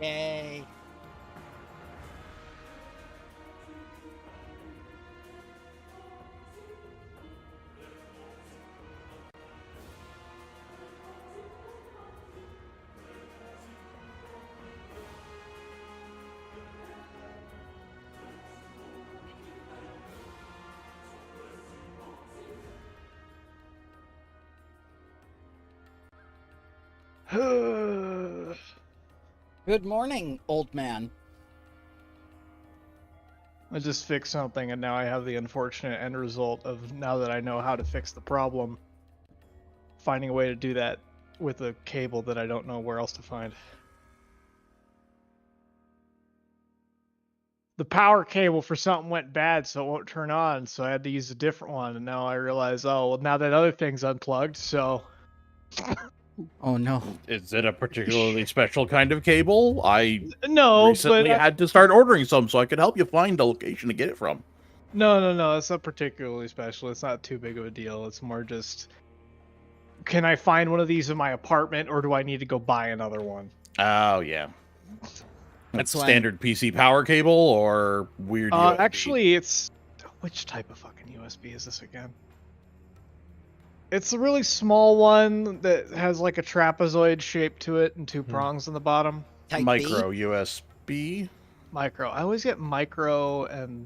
Yay. Good morning, old man. I just fixed something, and now I have the unfortunate end result of, now that I know how to fix the problem, finding a way to do that with a cable that I don't know where else to find. The power cable for something went bad, so it won't turn on, so I had to use a different one, and now I realize, oh, well, now that other thing's unplugged, so... Oh no. Is it a particularly special kind of cable? I No, recently but had to start ordering some so I could help you find the location to get it from. No, it's not particularly special. It's not too big of a deal. It's more just, can I find one of these in my apartment, or do I need to go buy another one? Oh, yeah. That's why standard PC power cable or weird USB? Actually, it's... Which type of fucking USB is this again? It's a really small one that has like a trapezoid shape to it and two prongs on the bottom. Type Micro B? USB? Micro. I always get micro and...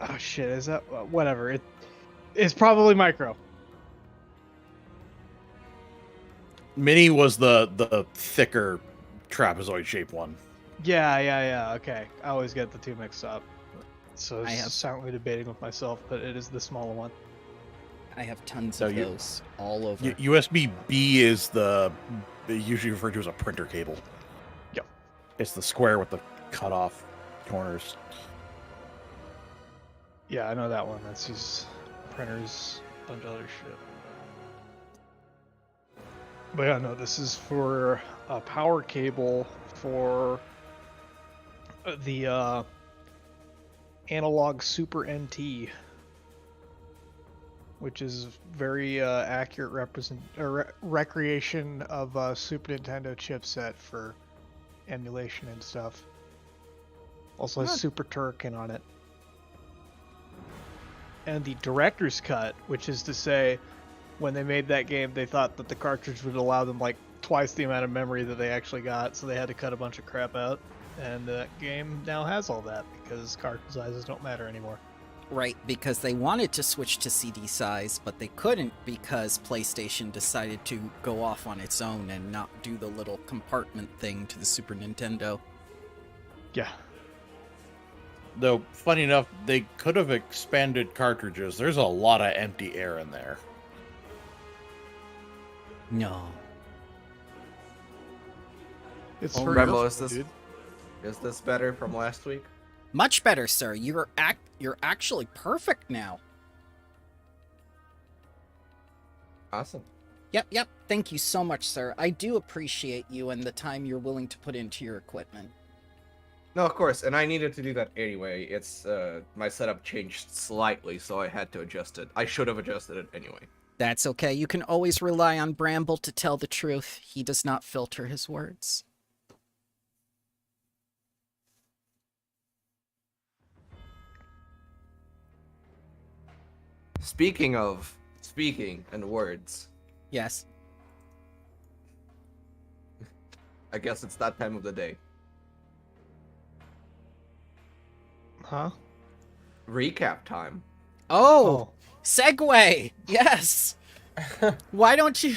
Oh shit, is that... whatever. It's probably micro. Mini was the thicker trapezoid shaped one. Yeah, okay. I always get the two mixed up. So I I'm have- silently debating with myself, but it is the smaller one. I have tons So of you- those all over. USB B is the usually referred to as a printer cable. Yep. It's the square with the cut off corners. Yeah, I know that one. That's just printers, a bunch of other shit. But yeah, no, this is for a power cable for the analog Super NT, which is very accurate recreation of Super Nintendo chipset for emulation and stuff. Also has Super Turrican on it. And the director's cut, which is to say, when they made that game, they thought that the cartridge would allow them like twice the amount of memory that they actually got, so they had to cut a bunch of crap out. And that game now has all that because cartridge sizes don't matter anymore. Right, because they wanted to switch to CD size, but they couldn't because PlayStation decided to go off on its own and not do the little compartment thing to the Super Nintendo. Yeah. Though, funny enough, they could have expanded cartridges. There's a lot of empty air in there. No. It's Oh, for Rebel, real, is this dude. is this better from last week? Much better, sir. You're actually perfect now. Awesome. Yep. Thank you so much, sir. I do appreciate you and the time you're willing to put into your equipment. No, of course, and I needed to do that anyway. It's my setup changed slightly, so I had to adjust it. I should have adjusted it anyway. That's okay. You can always rely on Bramble to tell the truth. He does not filter his words. Speaking of speaking and words, Yes. I guess it's that time of the day. Huh? Recap time. Oh, segue. Yes. Why don't you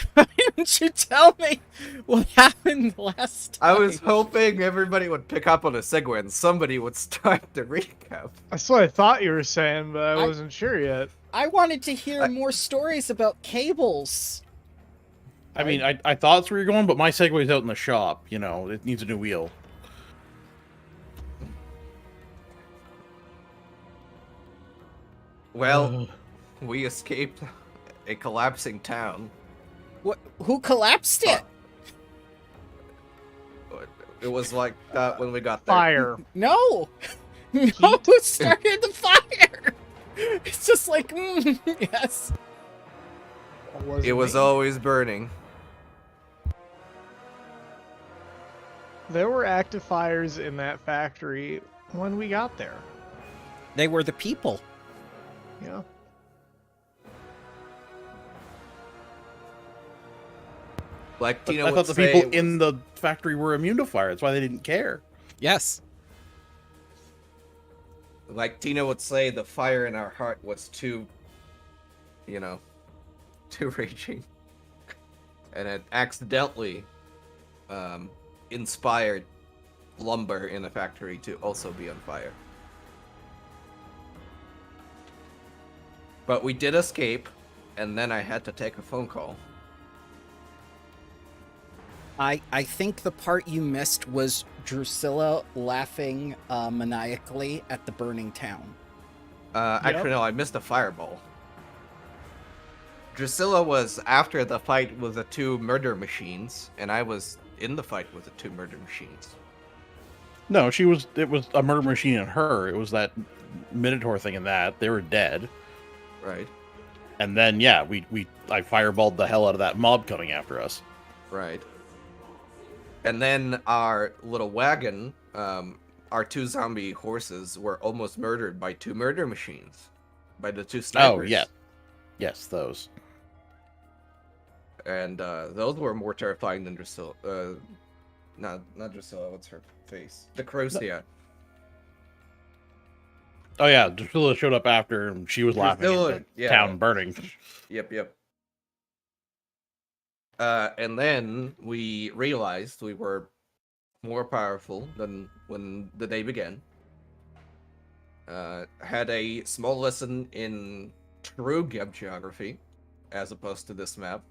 tell me what happened last time? I was hoping everybody would pick up on a segue and somebody would start the recap. That's what I thought you were saying, but I I- wasn't sure yet. I wanted to hear more stories about cables. I mean, I thought that's where you're going, but my Segway's out in the shop. You know, it needs a new wheel. Well, we escaped a collapsing town. What? Who collapsed it? It was like that when we got there. Fire. No. No, who started the fire? It's just like, yes. It was always burning. There were active fires in that factory when we got there. They were the people. Yeah. Like But Tina I would thought the say, people it in was- the factory were immune to fire. That's why they didn't care. Yes. like Tina would say, the fire in our heart was too, too raging, and it accidentally inspired lumber in the factory to also be on fire. But we did escape, and then I had to take a phone call. I think the part you missed was Drusilla laughing maniacally at the burning town. Actually, no, I missed a fireball. Drusilla was after the fight with the two murder machines, and I was in the fight with the two murder machines. No, it was a murder machine in her. It was that Minotaur thing in that. They were dead. Right, And then, yeah, I fireballed the hell out of that mob coming after us. right. And then our little wagon, our two zombie horses were almost murdered by two murder machines, by the two snipers. Oh, yeah. Yes, those. And those were more terrifying than Drusilla. Not Drusilla, what's her face? The Crocia. Oh, yeah, Drusilla showed up after, and she was laughing Drusilla, at the yeah. town burning. Yep. And then we realized we were more powerful than when the day began. Had a small lesson in true Geb geography, as opposed to this map,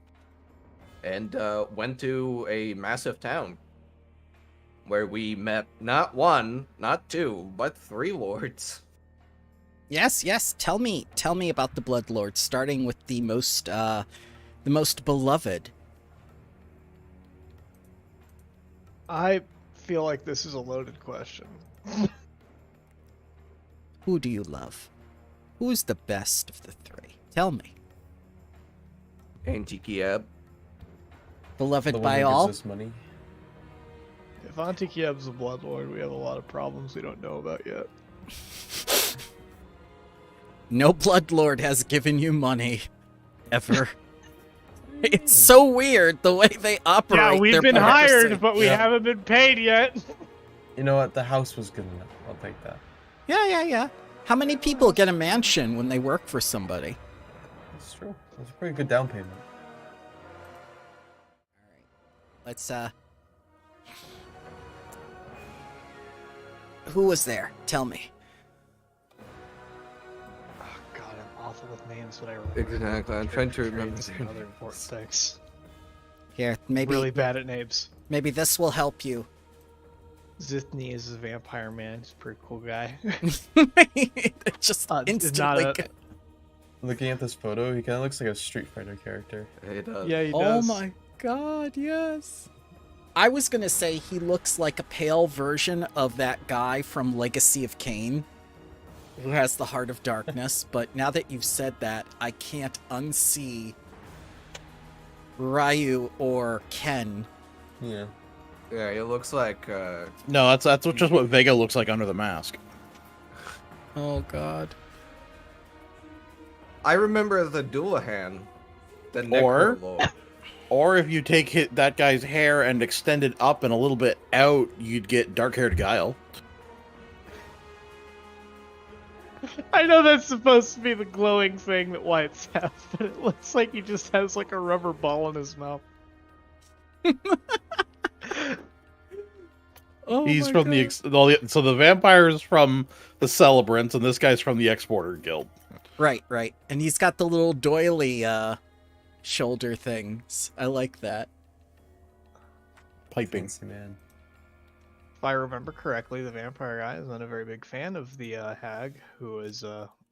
and went to a massive town where we met not one, not two, but three lords. Yes. Tell me about the Blood Lords, starting with the most beloved. I feel like this is a loaded question. Who do you love? Who's the best of the three? Tell me. Antikiab. Beloved The one by who all? gives us money. If Antikieb's a Bloodlord, we have a lot of problems we don't know about yet. No Blood Lord has given you money. Ever. It's so weird the way they operate. Yeah, we've their been piracy. hired, but we Yeah. haven't been paid yet. You know what? The house was good enough. I'll take that. Yeah. How many people get a mansion when they work for somebody? That's true. That's a pretty good down payment. Let's, Who was there? Tell me. Oh, God, I'm awful with names, but I remember. Exactly, I'm trying to remember Trades and their other names. important things. Here, maybe Really bad at names. maybe this will help you. Zithny is a vampire man. He's a pretty cool guy. It just Not instantly. a- Looking at this photo, he kind of looks like a Street Fighter character. It does. Yeah, he Oh does. my god, yes. I was gonna say he looks like a pale version of that guy from Legacy of Kain, who has the Heart of Darkness, but now that you've said that, I can't unsee Ryu or Ken. Yeah. Yeah, it looks like No, that's just what Vega looks like under the mask. Oh god. I remember the Dullahan, the Or- Necrolord. Or if you take that guy's hair and extend it up and a little bit out, you'd get dark-haired Guile. I know that's supposed to be the glowing thing that whites have, but it looks like he just has like a rubber ball in his mouth. Oh He's my from God. so the vampire's from the Celebrants, and this guy's from the Exporter Guild. Right. And he's got the little doily shoulder things. I like that. Piping. Fancy man. If I remember correctly, the vampire guy is not a very big fan of the hag who is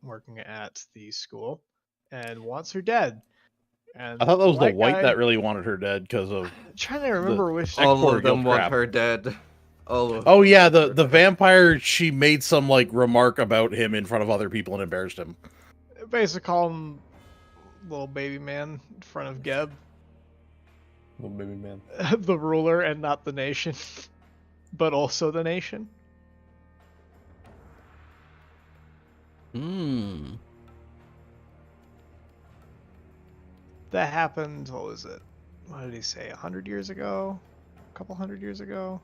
working at the school and wants her dead. And I thought that was the white guy- that really wanted her dead because of. I'm trying to remember which. All Exporter of them Guild want crap. her dead. All of Oh yeah, the vampire. She made some like remark about him in front of other people and embarrassed him. Basically, call him little baby man in front of Geb, Little baby man. the ruler and not the nation. but also the nation. Hmm. That happened, what was it? What did he say, 100 years ago? A couple hundred years ago?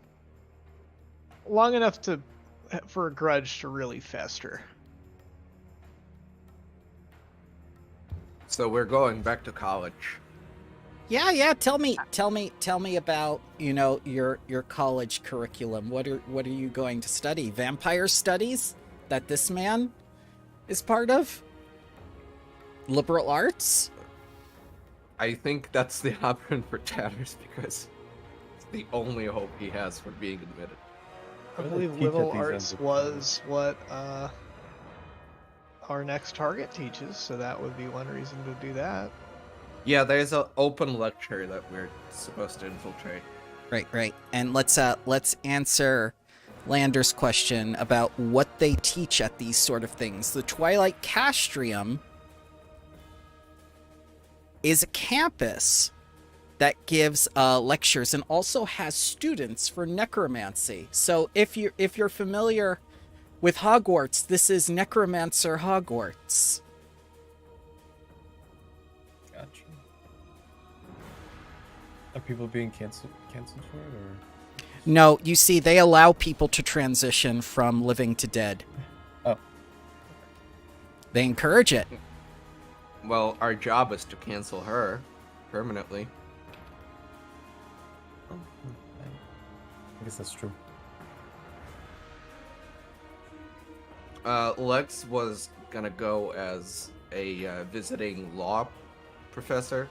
Long enough for a grudge to really fester. So we're going back to college. Yeah. Tell me about, your college curriculum. What are you going to study? Vampire studies that this man is part of? Liberal arts? I think that's the option for Tatters because it's the only hope he has for being admitted. I What do believe they teach at liberal these arts ends of was what our next target teaches, so that would be one reason to do that. Yeah, there's an open lecture that we're supposed to infiltrate. Right. And let's answer Lander's question about what they teach at these sort of things. The Twilight Castrium is a campus that gives lectures and also has students for necromancy. So if you're familiar with Hogwarts, this is Necromancer Hogwarts. Gotcha. Are people being canceled for it, or? No, you see, they allow people to transition from living to dead. Oh. They encourage it. Well, our job is to cancel her permanently. Oh, I guess that's true. Lex was gonna go as a visiting law professor,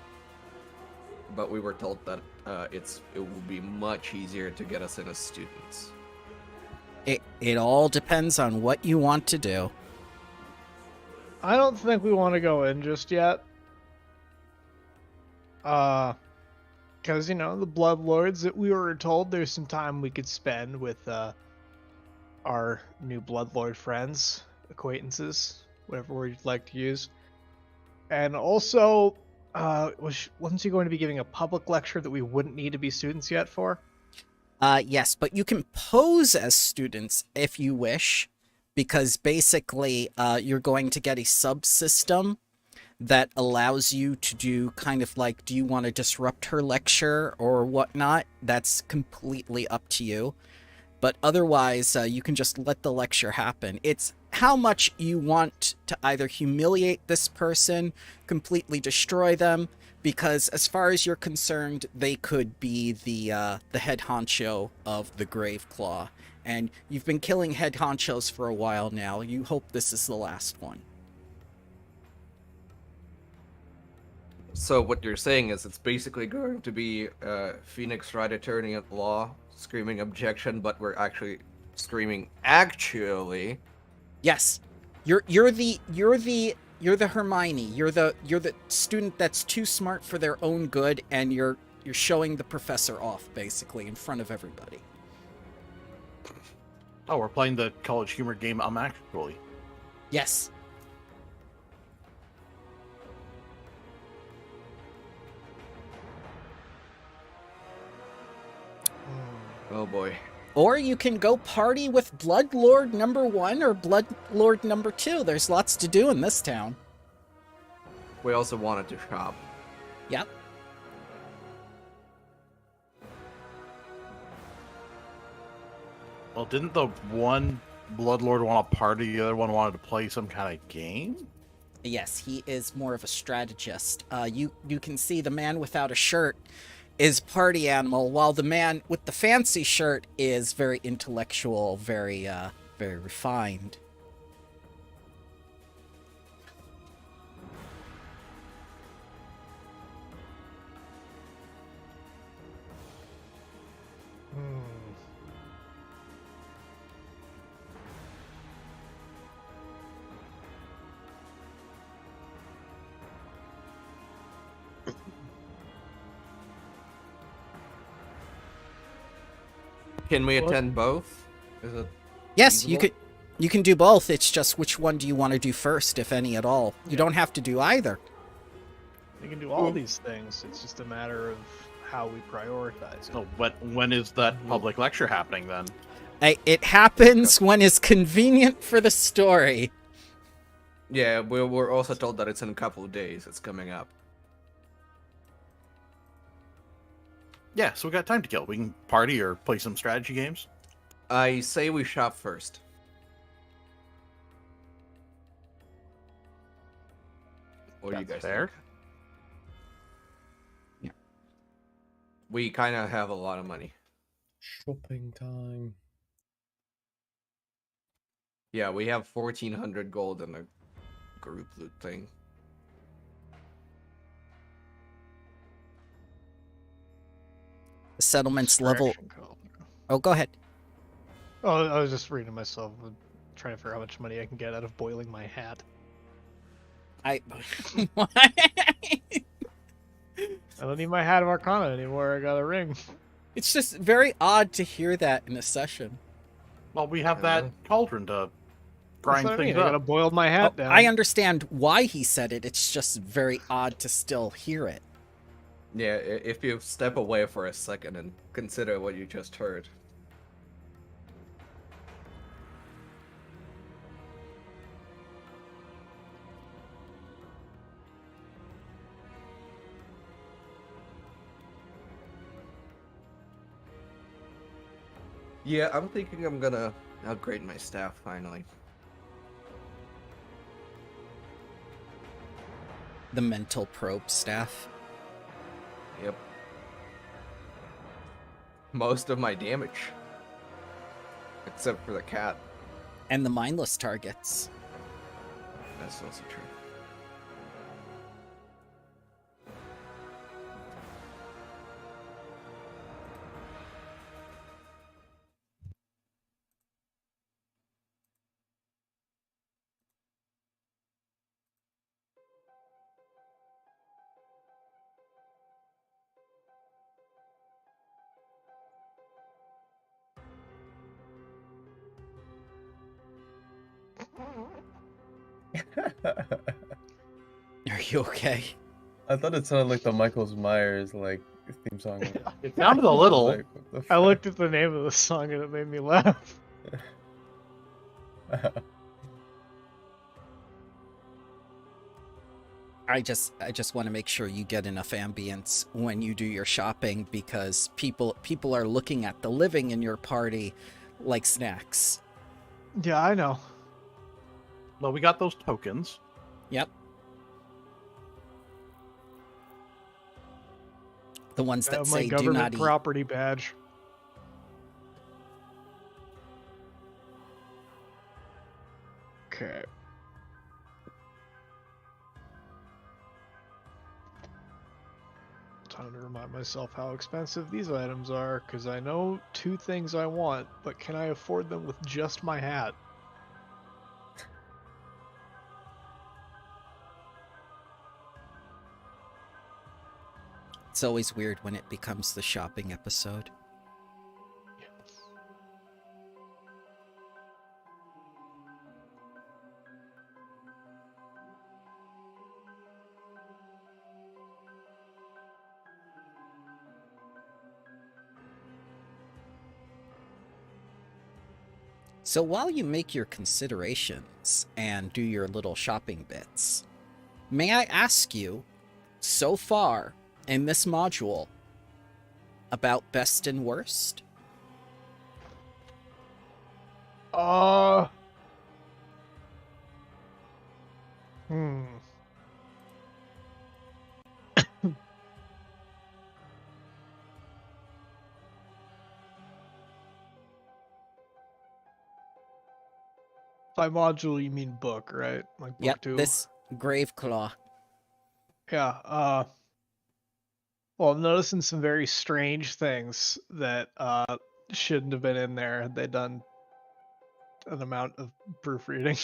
but we were told that it would be much easier to get us in as students. It all depends on what you want to do. I don't think we want to go in just yet. Because, the Bloodlords, that we were told there's some time we could spend with our new Bloodlord friends, acquaintances, whatever word you'd like to use. And also, wasn't she going to be giving a public lecture that we wouldn't need to be students yet for? Yes, but you can pose as students if you wish, because basically you're going to get a subsystem that allows you to do kind of like, do you want to disrupt her lecture or whatnot? That's completely up to you. But otherwise, you can just let the lecture happen. It's how much you want to either humiliate this person, completely destroy them, because as far as you're concerned, they could be the head honcho of the Graveclaw. And you've been killing head honchos for a while now. You hope this is the last one. So what you're saying is it's basically going to be Phoenix Wright attorney at law screaming objection, but we're actually screaming actually. Yes, you're the Hermione. You're the student that's too smart for their own good, and you're showing the professor off basically in front of everybody. Oh, we're playing the college humor game. Actually. Yes. Oh boy. Or you can go party with Bloodlord number 1 or Bloodlord number 2. There's lots to do in this town. We also wanted to shop. Yep. Well, didn't the one Bloodlord want to party, the other one wanted to play some kind of game? Yes, he is more of a strategist. You can see the man without a shirt is party animal, while the man with the fancy shirt is very intellectual, very refined. Can we attend both? Is it Yes, feasible? you can do both. It's just which one do you want to do first, if any at all. You don't have to do either. You can do all these things. It's just a matter of how we prioritize it. So when is that public lecture happening then? It happens when it's convenient for the story. Yeah, we're also told that it's in a couple of days. It's coming up. Yeah, so we got time to kill. We can party or play some strategy games. I say we shop first. What do you guys That's fair. think? We kind of have a lot of money. Shopping time. Yeah, we have 1,400 gold in the group loot thing. The settlement's level. Distraction call. Oh, go ahead. Oh, I was just reading myself, trying to figure out how much money I can get out of boiling my hat. I. I don't need my hat of Arcana anymore. I got a ring. It's just very odd to hear that in a session. Well, we have that cauldron to That's grind what I things mean. I gotta up. boil my hat down. I understand why he said it. It's just very odd to still hear it. Yeah, if you step away for a second and consider what you just heard. Yeah, I'm thinking I'm gonna upgrade my staff finally. The mental probe staff. Yep. Most of my damage. Except for the cat. And the mindless targets. That's also true. Are you okay? I thought it sounded like the Michael Myers like theme song. It sounded a little. Like, what the I looked at the name of the song and it made me laugh. fuck? I just want to make sure you get enough ambience when you do your shopping, because people are looking at the living in your party like snacks. Yeah, I know. Well, we got those tokens. Yep. The ones I that have my say do government not eat. property badge. Okay. Time to remind myself how expensive these items are, because I know 2 things I want, but can I afford them with just my hat? It's always weird when it becomes the shopping episode. So while you make your considerations and do your little shopping bits, may I ask you, so far in this module, about best and worst? Hmm. By module, you mean book, right? Like book Yep, 2? this Graveclaw. Yeah, well, I'm noticing some very strange things that shouldn't have been in there had they done an amount of proofreading.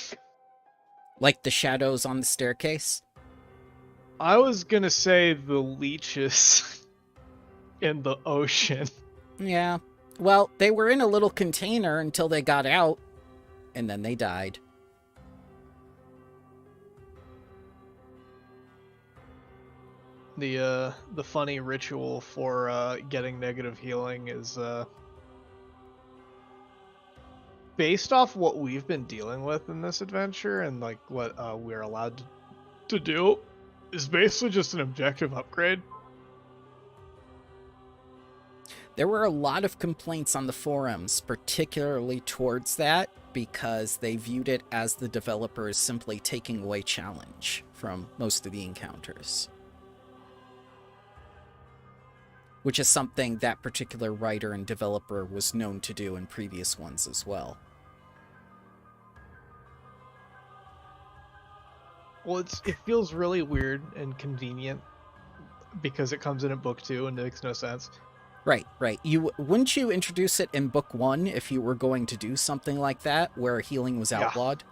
Like the shadows on the staircase? I was gonna say the leeches in the ocean. Yeah. Well, they were in a little container until they got out, and then they died. The funny ritual for getting negative healing is based off what we've been dealing with in this adventure and like what we're allowed to do is basically just an objective upgrade. There were a lot of complaints on the forums, particularly towards that, because they viewed it as the developers simply taking away challenge from most of the encounters. Which is something that particular writer and developer was known to do in previous ones as well. Well, it feels really weird and convenient because it comes in at book 2 and it makes no sense. Right. Wouldn't you introduce it in book 1 if you were going to do something like that, where healing was outlawed?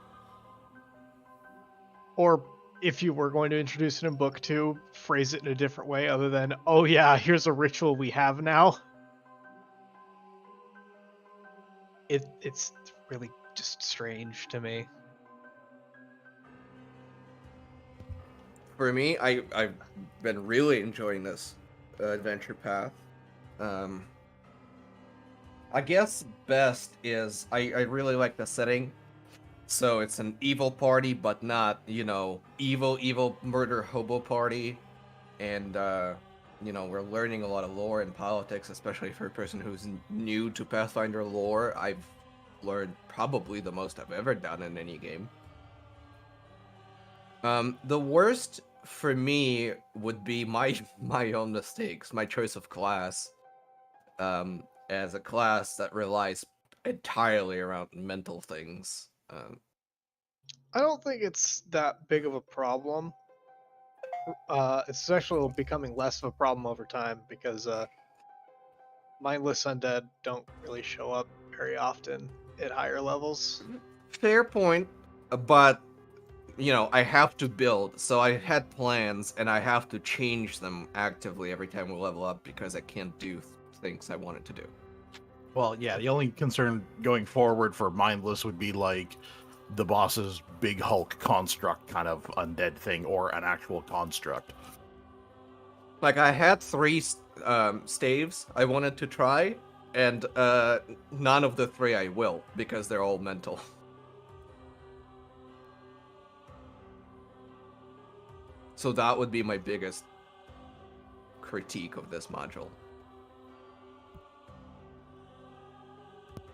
Or if you were going to introduce it in book 2, phrase it in a different way other than, oh yeah, here's a ritual we have now. It's really just strange to me. For me, I've been really enjoying this adventure path. I guess best is I really like the setting. So it's an evil party, but not, evil murder hobo party. And, we're learning a lot of lore and politics, especially for a person who's new to Pathfinder lore. I've learned probably the most I've ever done in any game. The worst for me would be my own mistakes, my choice of class. As a class that relies entirely around mental things. I don't think it's that big of a problem. It's actually becoming less of a problem over time because mindless undead don't really show up very often at higher levels. Fair point, but I have to build, so I had plans, and I have to change them actively every time we level up because I can't do things I wanted to do. Well, yeah, the only concern going forward for mindless would be like the boss's big Hulk construct kind of undead thing, or an actual construct. Like, I had 3 staves I wanted to try, and none of the 3 I will, because they're all mental. So that would be my biggest critique of this module.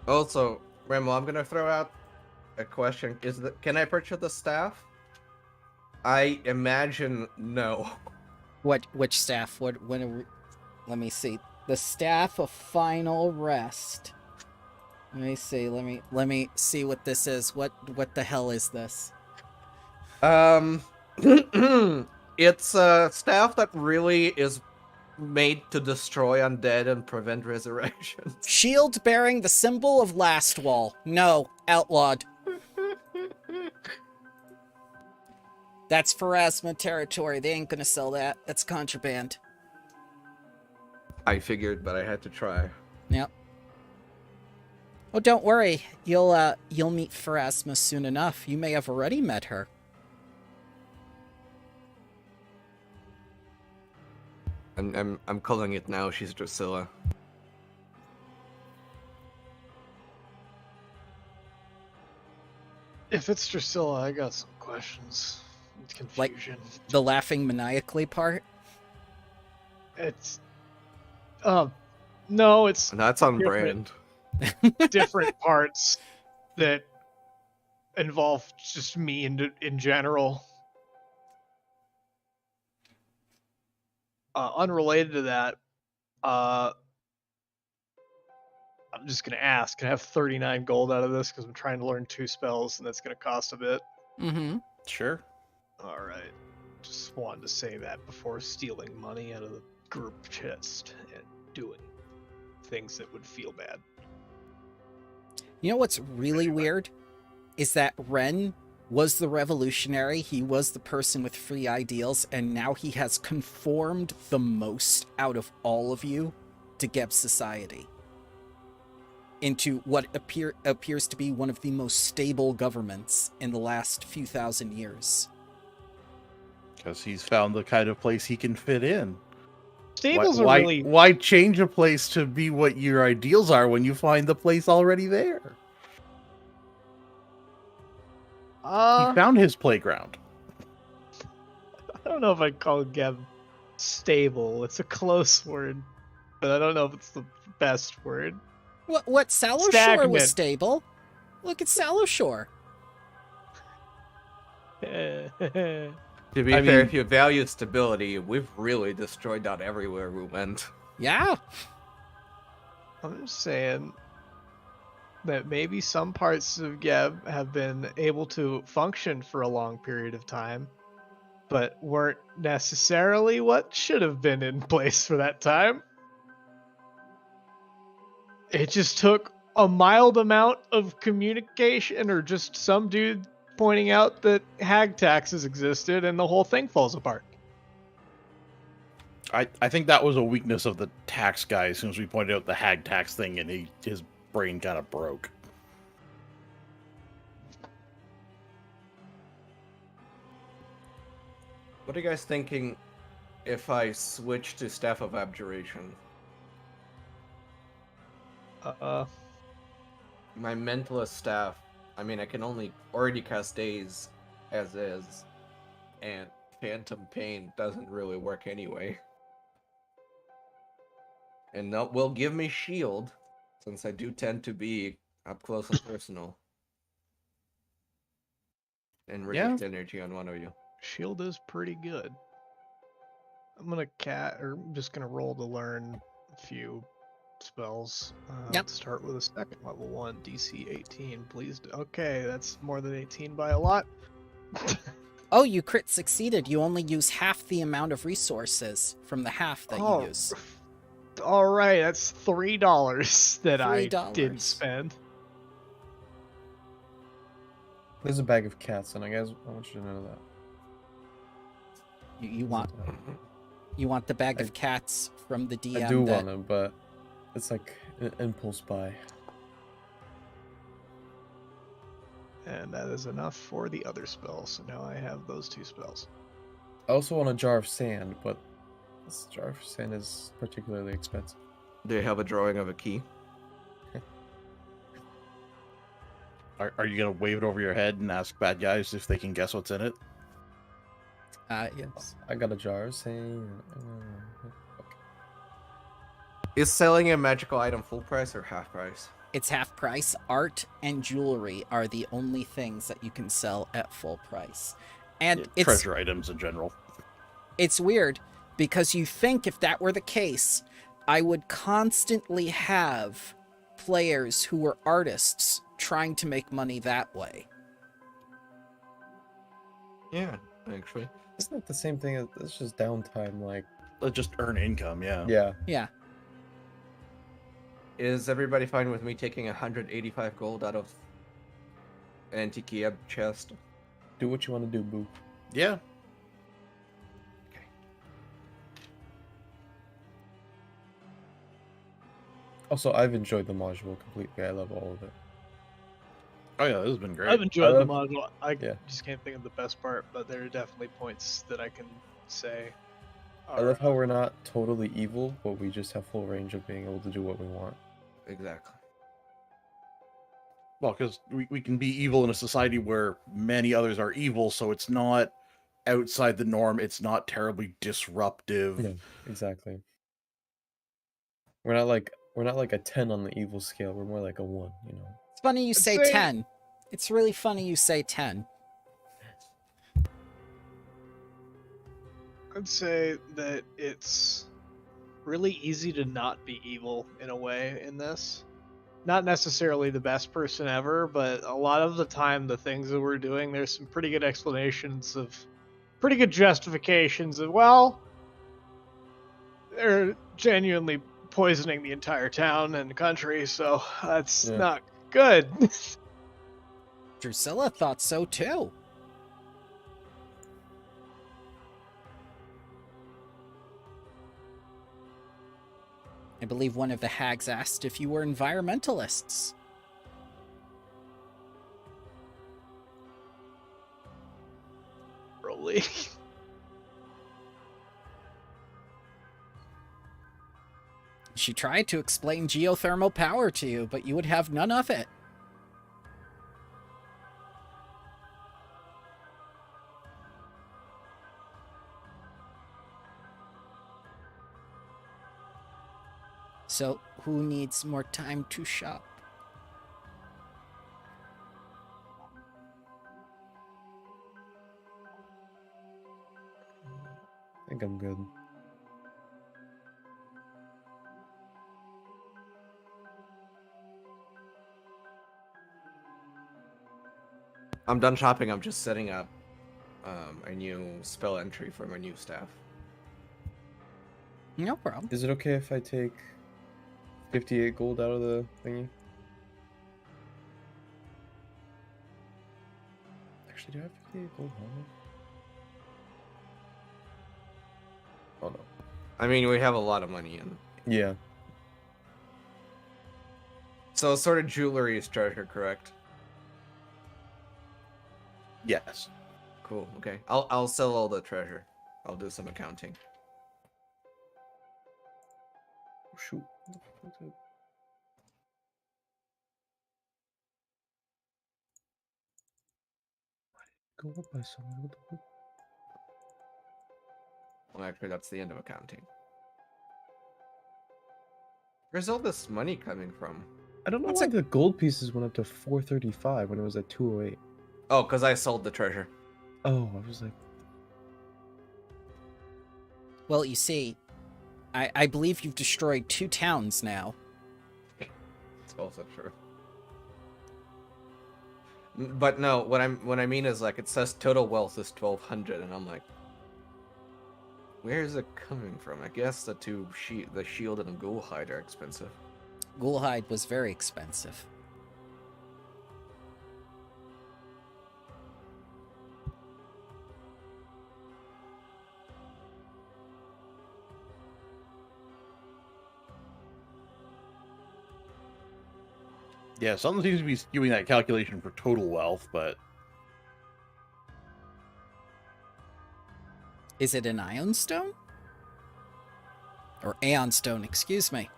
Also, Remo, I'm gonna throw out a question. Can I purchase the staff? I imagine no. Which staff? Let me see. The Staff of Final Rest. Let me see. Let me see what this is. What the hell is this? It's a staff that really is made to destroy undead and prevent resurrection. Shield bearing the symbol of Lastwall. No, outlawed. That's Pharasma territory. They ain't gonna sell that. That's contraband. I figured, but I had to try. Yep. Oh, don't worry. You'll meet Pharasma soon enough. You may have already met her. I'm calling it now. She's Drusilla. If it's Drusilla, I got some questions. Confusion. Like the laughing maniacally part? It's no, it's That's on different. brand. Different parts that involve just me in general. Unrelated to that, I'm just gonna ask. Can I have 39 gold out of this because I'm trying to learn 2 spells and that's gonna cost a bit? Mm-hmm. Sure. All right. Just wanted to say that before stealing money out of the group chest and doing things that would feel bad. You know what's really weird? Is that Ren was the revolutionary, he was the person with free ideals, and now he has conformed the most out of all of you to Geb society. Into what appears to be one of the most stable governments in the last few thousand years. Because he's found the kind of place he can fit in. Stables why, are really why change a place to be what your ideals are when you find the place already there? He found his playground. I don't know if I'd call Geb stable. It's a close word, but I don't know if it's the best word. What Sallow Shore Stagnant. was stable. Look at Sallow Shore. To be I fair, mean- if you value stability, we've really destroyed that everywhere we went. Yeah. I'm just saying that maybe some parts of Geb have been able to function for a long period of time, but weren't necessarily what should have been in place for that time. It just took a mild amount of communication or just some dude pointing out that hag taxes existed and the whole thing falls apart. I think that was a weakness of the tax guy as soon as we pointed out the hag tax thing and his brain kind of broke. What are you guys thinking if I switch to Staff of Abjuration? My Mentalist staff, I mean, I can already cast Daze as is, and Phantom Pain doesn't really work anyway. And that will give me shield, since I do tend to be up close and personal. And resist energy on one of you. Shield is pretty good. I'm just gonna roll to learn a few spells. Yep. Let's start with a second level one, DC 18. Please. Okay, that's more than 18 by a lot. Oh, you crit succeeded. You only use half the amount of resources from the half that you use. All right, that's $3 that I $3. didn't spend. There's a bag of cats, and I guess I want you to know that. You want the bag of cats from the DM? I do want them, but it's like an impulse buy. And that is enough for the other spells. So now I have those two spells. I also want a jar of sand, but this jar of sand is particularly expensive. Do you have a drawing of a key? Are you gonna wave it over your head and ask bad guys if they can guess what's in it? Yes. I got a jar of sand. Is selling a magical item full price or half price? It's half price. Art and jewelry are the only things that you can sell at full price. And Yeah, it's treasure items in general. It's weird because you think if that were the case, I would constantly have players who were artists trying to make money that way. Yeah, actually. Isn't that the same thing? It's just downtime, like... Just earn income, yeah. Yeah. Yeah. Is everybody fine with me taking 185 gold out of Antikia chest? Do what you want to do, boo. Yeah. Also, I've enjoyed the module completely. I love all of it. Oh yeah, this has been great. I've enjoyed I the love- module. I yeah. just can't think of the best part, but there are definitely points that I can say. I love how we're not totally evil, but we just have full range of being able to do what we want. Exactly. Well, because we can be evil in a society where many others are evil, so it's not outside the norm. It's not terribly disruptive. Yeah, exactly. We're not like a 10 on the evil scale. We're more like a 1, you know. It's funny you I'd say say- 10. It's really funny you say 10. I'd say that it's really easy to not be evil in a way in this. Not necessarily the best person ever, but a lot of the time the things that we're doing, there's some pretty good explanations of pretty good justifications of, well, they're genuinely poisoning the entire town and country, so that's Yeah. not good. Drusilla thought so too. I believe one of the hags asked if you were environmentalists. Probably. She tried to explain geothermal power to you, but you would have none of it. So, who needs more time to shop? I think I'm good. I'm done shopping. I'm just setting up a new spell entry for my new staff. No problem. Is it okay if I take 58 gold out of the thingy? Actually, do I have 58 gold on me? Oh no. I mean, we have a lot of money in. Yeah. So, sort of jewelry is treasure, correct? Yes. Cool. Okay. I'll sell all the treasure. I'll do some accounting. Oh, shoot. What the fuck is it? Go up by someone. What the fuck? Well, actually, that's the end of accounting. Where's all this money coming from? I don't know What's why it- the gold pieces went up to 435 when it was at 208. Oh, because I sold the treasure. Oh, I was like, Well, you see, I believe you've destroyed 2 towns now. It's also true. But no, what I mean is like it says total wealth is 1,200, and I'm like, where is it coming from? I guess the the shield and the ghoul hide are expensive. Ghoulhide was very expensive. Yeah, something seems to be skewing that calculation for total wealth, but Is it an ion stone? Or aeon stone, excuse me.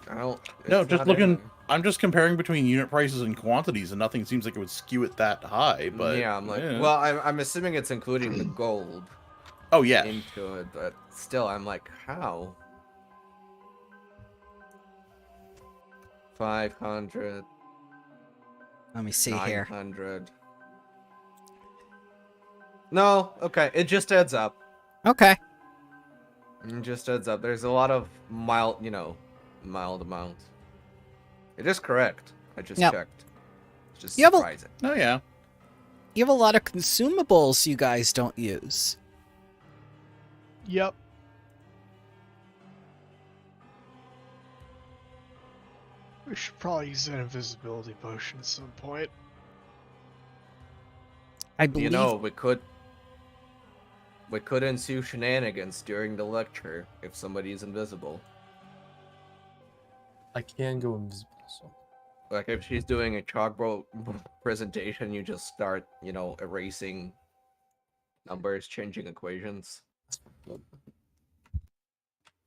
I don't. no, it's just not looking. in- I'm just comparing between unit prices and quantities, and nothing seems like it would skew it that high. But yeah, I'm like, yeah. well, I'm assuming it's including the gold oh yeah, into it, but still, I'm like, how? 500, Let me see here. 900. No, okay, it just adds up. Okay. It just adds up. There's a lot of mild amounts. It is correct. I just Now, checked. It's just you have a- surprising. oh yeah. You have a lot of consumables you guys don't use. Yep. We should probably use that invisibility potion at some point. I believe You know, we could ensue shenanigans during the lecture if somebody is invisible. I can go invisible. So. Like if she's doing a chalkboard presentation, you just start, erasing numbers, changing equations.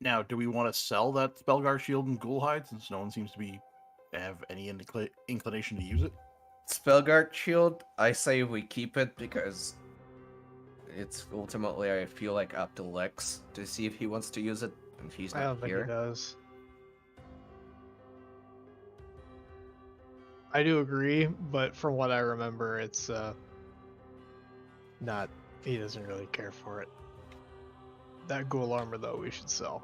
Now, do we want to sell that Spellguard shield and Ghoulhide since no one seems to have any inclination to use it? Spellguard shield, I say we keep it because it's ultimately, I feel like, up to Lex to see if he wants to use it, and he's I not don't think here. he does. I do agree, but from what I remember, it's not. He doesn't really care for it. That ghoul armor, though, we should sell.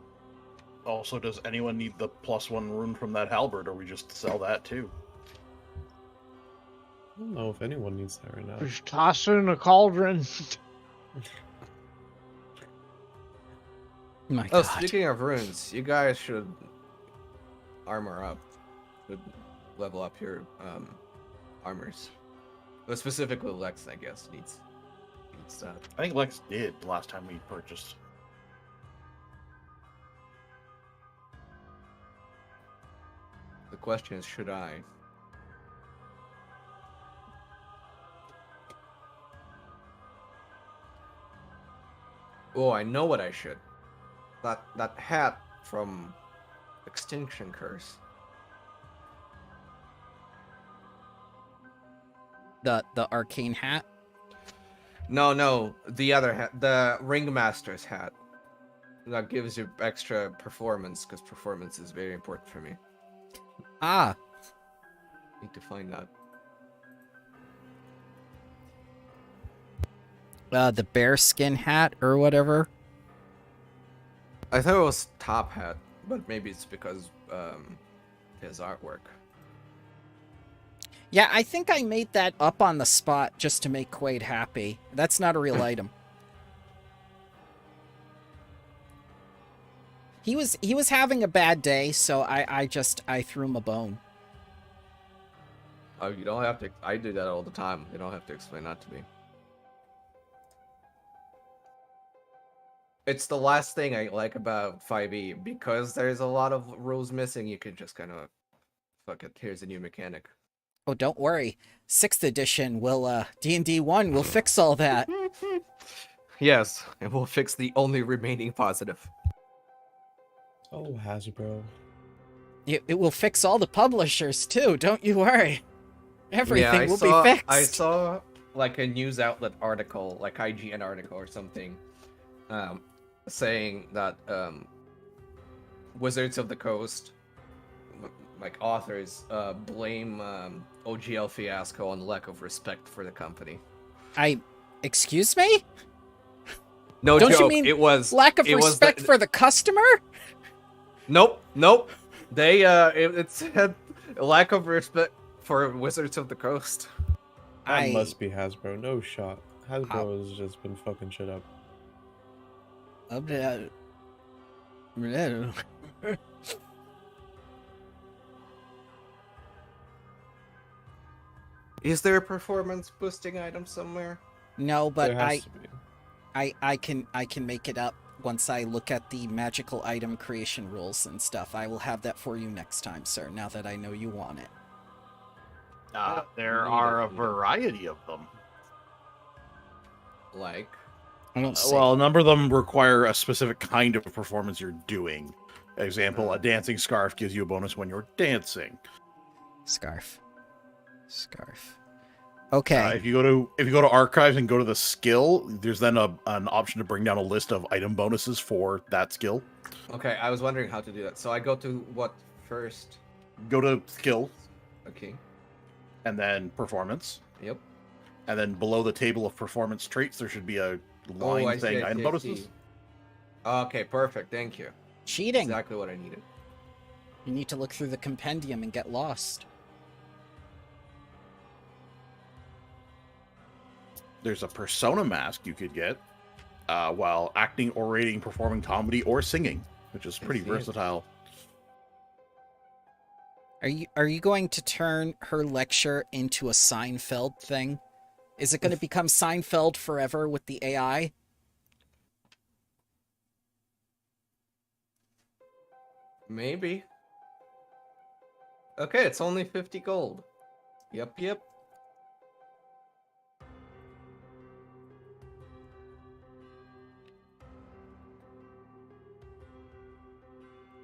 Also, does anyone need the +1 rune from that halberd, or we just sell that too? I don't know if anyone needs that right now. We should toss it in a cauldron. My Oh, God. speaking of runes, you guys should armor up. Should level up your armors. But specifically Lex, I guess, needs that. I think Lex did the last time we purchased. The question is, should I? Oh, I know what I should. That hat from Extinction Curse. The arcane hat. No, the other hat, the Ringmaster's hat. That gives you extra performance, because performance is very important for me. Ah, Need to find that. the bearskin hat or whatever. I thought it was Top Hat, but maybe it's because his artwork. Yeah, I think I made that up on the spot just to make Quaid happy. That's not a real item. He was having a bad day, so I threw him a bone. Oh, you don't have to. I do that all the time. You don't have to explain that to me. It's the last thing I like about 5e, because there's a lot of rules missing. You can just kind of, fuck it. Here's a new mechanic. Oh, don't worry. 6th edition will D&D 1 will fix all that. Yes, and we'll fix the only remaining positive. Oh, Hasbro. It will fix all the publishers too. Don't you worry. Everything will be fixed. I saw like a news outlet article, like IGN article or something, saying that Wizards of the Coast, like authors, blame OGL Fiasco on lack of respect for the company. Excuse me? No Don't joke. you mean it was lack of it was respect for the customer? Nope. They it said lack of respect for Wizards of the Coast. That must be Hasbro. No shot. Hasbro has just been fucking shit up. Is there a performance boosting item somewhere? No, but There has to be. I can make it up once I look at the magical item creation rules and stuff. I will have that for you next time, sir, now that I know you want it. There Need are it, a need it. variety of them. Like, I don't say. Well, a number of them require a specific kind of performance you're doing. Example, a dancing scarf gives you a bonus when you're dancing. Scarf. Okay. If you go to archives and go to the skill, there's then an option to bring down a list of item bonuses for that skill. okay, I was wondering how to do that. So I go to what first? Go to skill Okay. and then performance, Yep. and then below the table of performance traits, there should be a line I see, saying I item see, I bonuses. see. Okay, perfect. Thank you. Cheating. Exactly what I needed. You need to look through the compendium and get lost. There's a persona mask you could get while acting, orating, performing comedy, or singing, which is pretty see it. versatile. Are you going to turn her lecture into a Seinfeld thing? Is it going to become Seinfeld forever with the AI? Maybe. Okay, it's only 50 gold. Yep.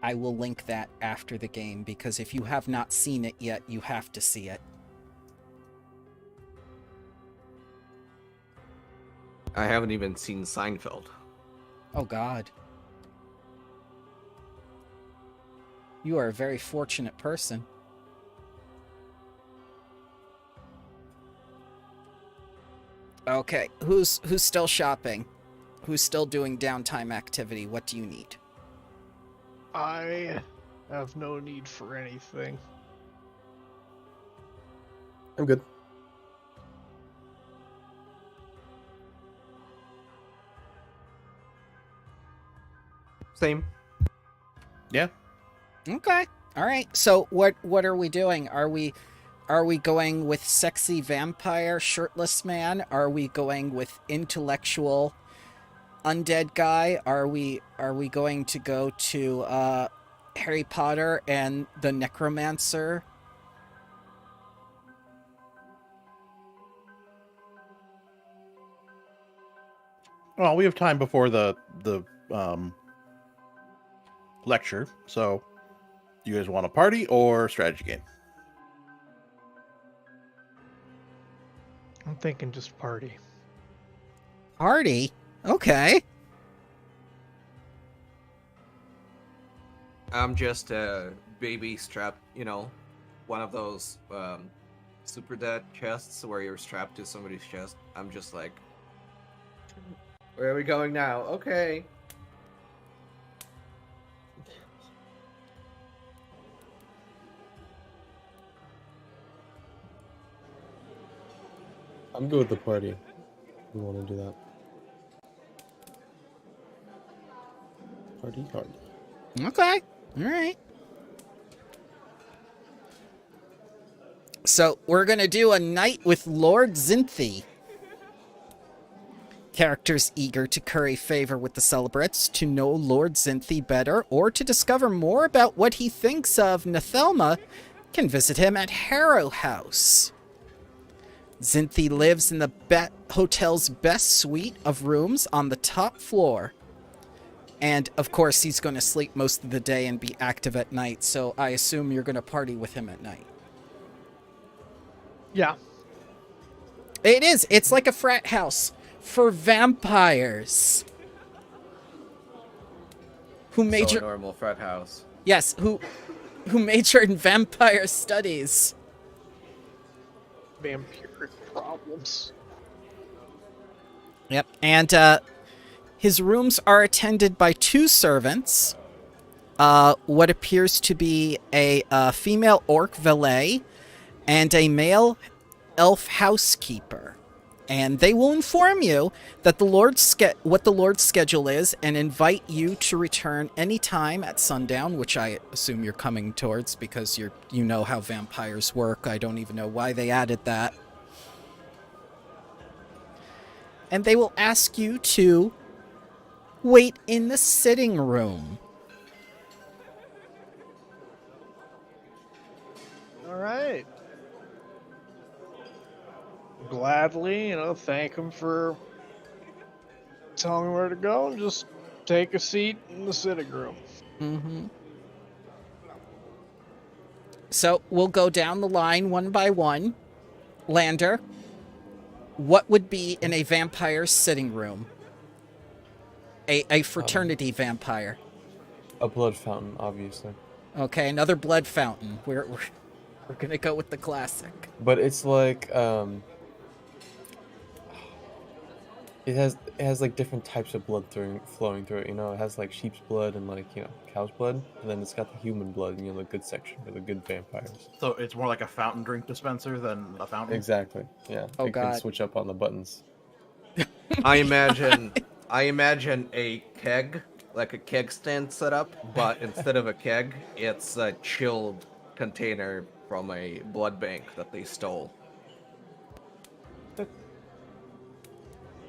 I will link that after the game, because if you have not seen it yet, you have to see it. I haven't even seen Seinfeld. Oh god. You are a very fortunate person. Okay, who's still shopping? Who's still doing downtime activity? What do you need? I have no need for anything. I'm good. Same. Yeah. Okay. All right. So what are we doing? Are we going with sexy vampire shirtless man? Are we going with intellectual undead guy? Are we going to go to Harry Potter and the Necromancer? Well, we have time before the lecture, so You guys want a party or strategy game? I'm thinking just party. Party? Okay. I'm just a baby strapped, one of those super dad chests where you're strapped to somebody's chest. I'm just like, where are we going now? Okay. I'm good with the party. We want to do that. Party. Okay. All right. So we're going to do a night with Lord Zinthi. Characters eager to curry favor with the celebrants, to know Lord Zinthi better, or to discover more about what he thinks of Nathelma, can visit him at Harrow House. Zinthi lives in the hotel's best suite of rooms on the top floor. And, of course, he's going to sleep most of the day and be active at night, so I assume you're going to party with him at night. Yeah. It is. It's like a frat house for vampires. Who So major... normal frat house. Yes, who major in vampire studies. Vampiric problems. Yep, and his rooms are attended by 2 servants. What appears to be a female orc valet and a male elf housekeeper. And they will inform you that what the Lord's schedule is and invite you to return any time at sundown, which I assume you're coming towards because you know how vampires work. I don't even know why they added that. And they will ask you to wait in the sitting room. All right. Gladly, thank him for telling me where to go and just take a seat in the sitting room. Mm-hmm. So we'll go down the line one by one. Lander, what would be in a vampire sitting room? A fraternity vampire. A blood fountain, obviously. Okay, another blood fountain. We're gonna go with the classic. But it's like it has like different types of blood flowing through it. It has like sheep's blood and like cow's blood, and then it's got the human blood. The good section for the good vampires. So it's more like a fountain drink dispenser than a fountain? Exactly. Yeah. Oh, you God. can switch up on the buttons. I imagine a keg, like a keg stand set up, but instead of a keg, it's a chilled container from a blood bank that they stole.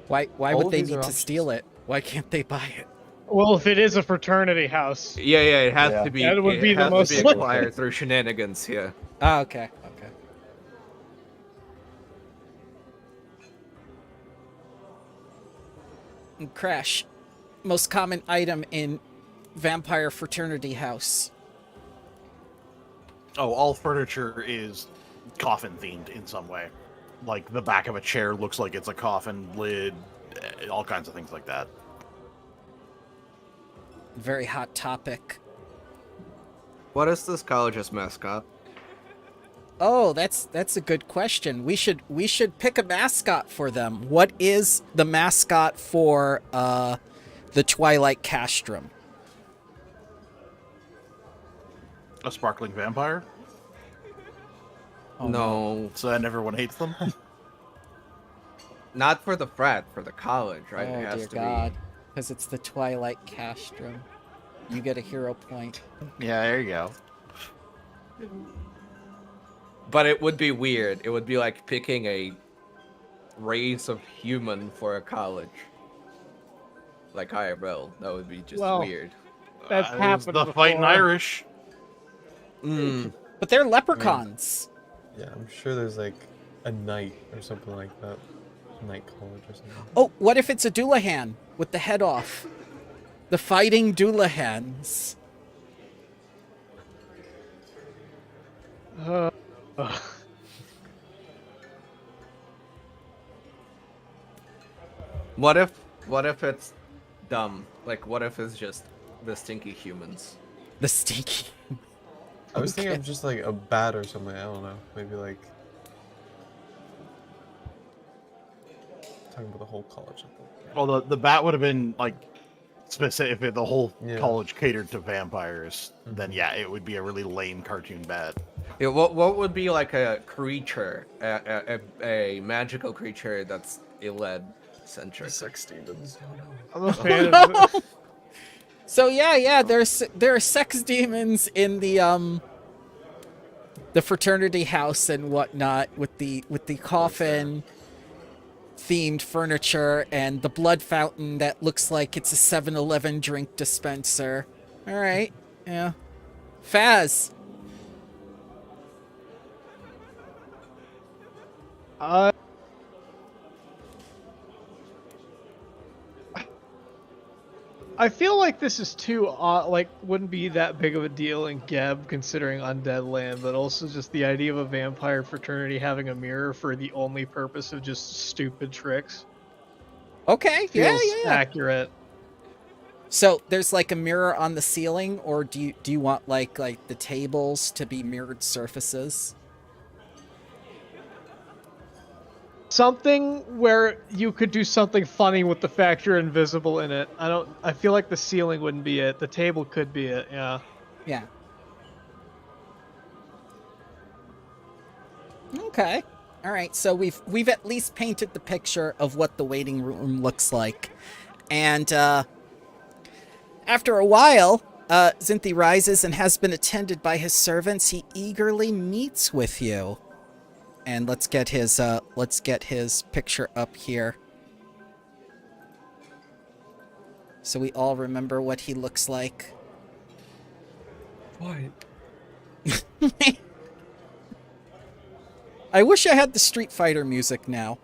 Why All would of they these need are to options. steal it? Why can't they buy it? Well, if it is a fraternity house, Yeah, it has Yeah. to be. That would it be the has most to be acquired through shenanigans here. Ah, okay. And Crash, most common item in vampire fraternity house. Oh, all furniture is coffin themed in some way. Like the back of a chair looks like it's a coffin lid, all kinds of things like that. Very hot topic. What is this college's mascot? Oh, that's a good question. We should pick a mascot for them. What is the mascot for the Twilight Castrum? A sparkling vampire? Oh, no, So then everyone hates them? not for the frat, for the college, right? Oh it has dear to God, because it's the Twilight Castrum. You get a hero point. Yeah, there you go. be. But it would be weird. It would be like picking a race of human for a college. Like IRL. That would be just Well, weird. that's There's happened the fighting before. Irish. But they're leprechauns. Yeah, I'm sure there's like a knight or something like that. Knight college or something. Oh, what if it's a Doulahan with the head off? The fighting Doulahans. Uh, What if it's dumb? Like, what if it's just the stinky humans? The stinky. I was thinking Okay. of just like a bat or something. I don't know. Maybe like talking about the whole college. Well, the bat would have been like specific. If the whole Yeah. college catered to vampires, then yeah, it would be a really lame cartoon bat. Yeah, what would be like a creature, a magical creature that's Iled centric? Sex demons. I'm a fan of So yeah, there are sex demons in the fraternity house and whatnot with the coffin themed furniture and the blood fountain that looks like it's a 7-Eleven drink dispenser. All right, yeah. Faz. I feel like this is too like wouldn't be that big of a deal in Geb considering Undead Land, but also just the idea of a vampire fraternity having a mirror for the only purpose of just stupid tricks Okay, feels yeah. accurate. So there's like a mirror on the ceiling, or do you want like the tables to be mirrored surfaces? Something where you could do something funny with the fact you're invisible in it. I feel like the ceiling wouldn't be it. The table could be it, yeah. Yeah. Okay. All right. So we've at least painted the picture of what the waiting room looks like, and after a while, Zinthi rises and has been attended by his servants. He eagerly meets with you. And let's get his picture up here. So we all remember what he looks like. Why? I wish I had the Street Fighter music now.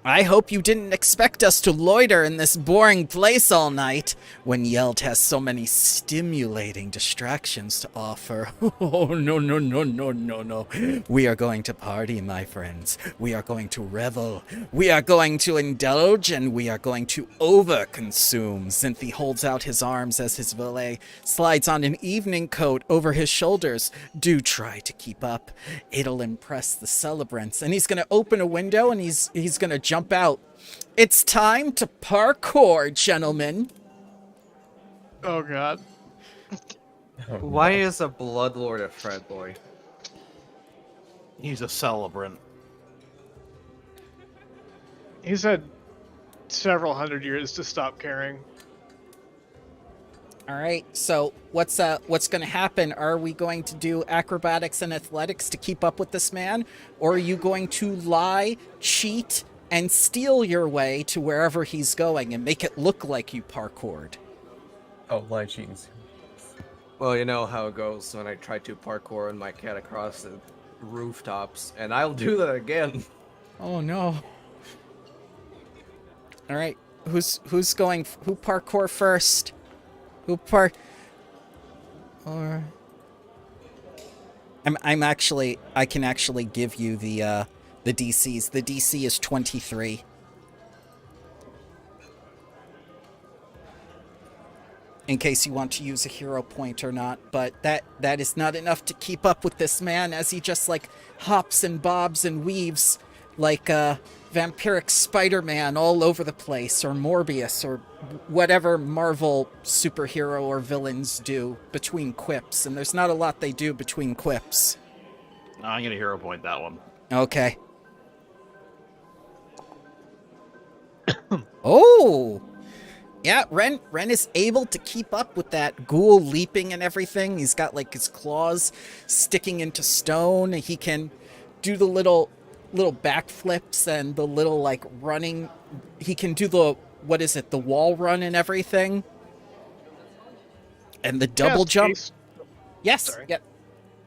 I hope you didn't expect us to loiter in this boring place all night when Yeld has so many stimulating distractions to offer. Oh, no. We are going to party, my friends. We are going to revel. We are going to indulge, and we are going to overconsume. Zinthi holds out his arms as his valet slides on an evening coat over his shoulders. Do try to keep up. It'll impress the celebrants. And he's going to open a window, and he's going to jump out. It's time to parkour, gentlemen. Oh god. Why is a bloodlord a frat boy? He's a celebrant. He's had several hundred years to stop caring. All right. So what's going to happen? Are we going to do acrobatics and athletics to keep up with this man, or are you going to lie, cheat, and steal your way to wherever he's going and make it look like you parkoured? Oh, lie cheatings. Well, you know how it goes when I try to parkour and my cat across the rooftops, and I'll do that again. Oh no. All right. Who's going? Who parkour first? Or I can actually give you the DCs. The DC is 23. In case you want to use a hero point or not, but that is not enough to keep up with this man as he just like hops and bobs and weaves like vampiric Spider-Man all over the place, or Morbius, or whatever Marvel superhero or villains do between quips. And there's not a lot they do between quips. I'm gonna hero point that one. Okay. Oh! Yeah, Ren is able to keep up with that ghoul leaping and everything. He's got like his claws sticking into stone. He can do the little backflips and the little like running. He can do the the wall run and everything. And the double jump. Haste. Yes. Sorry. Yeah.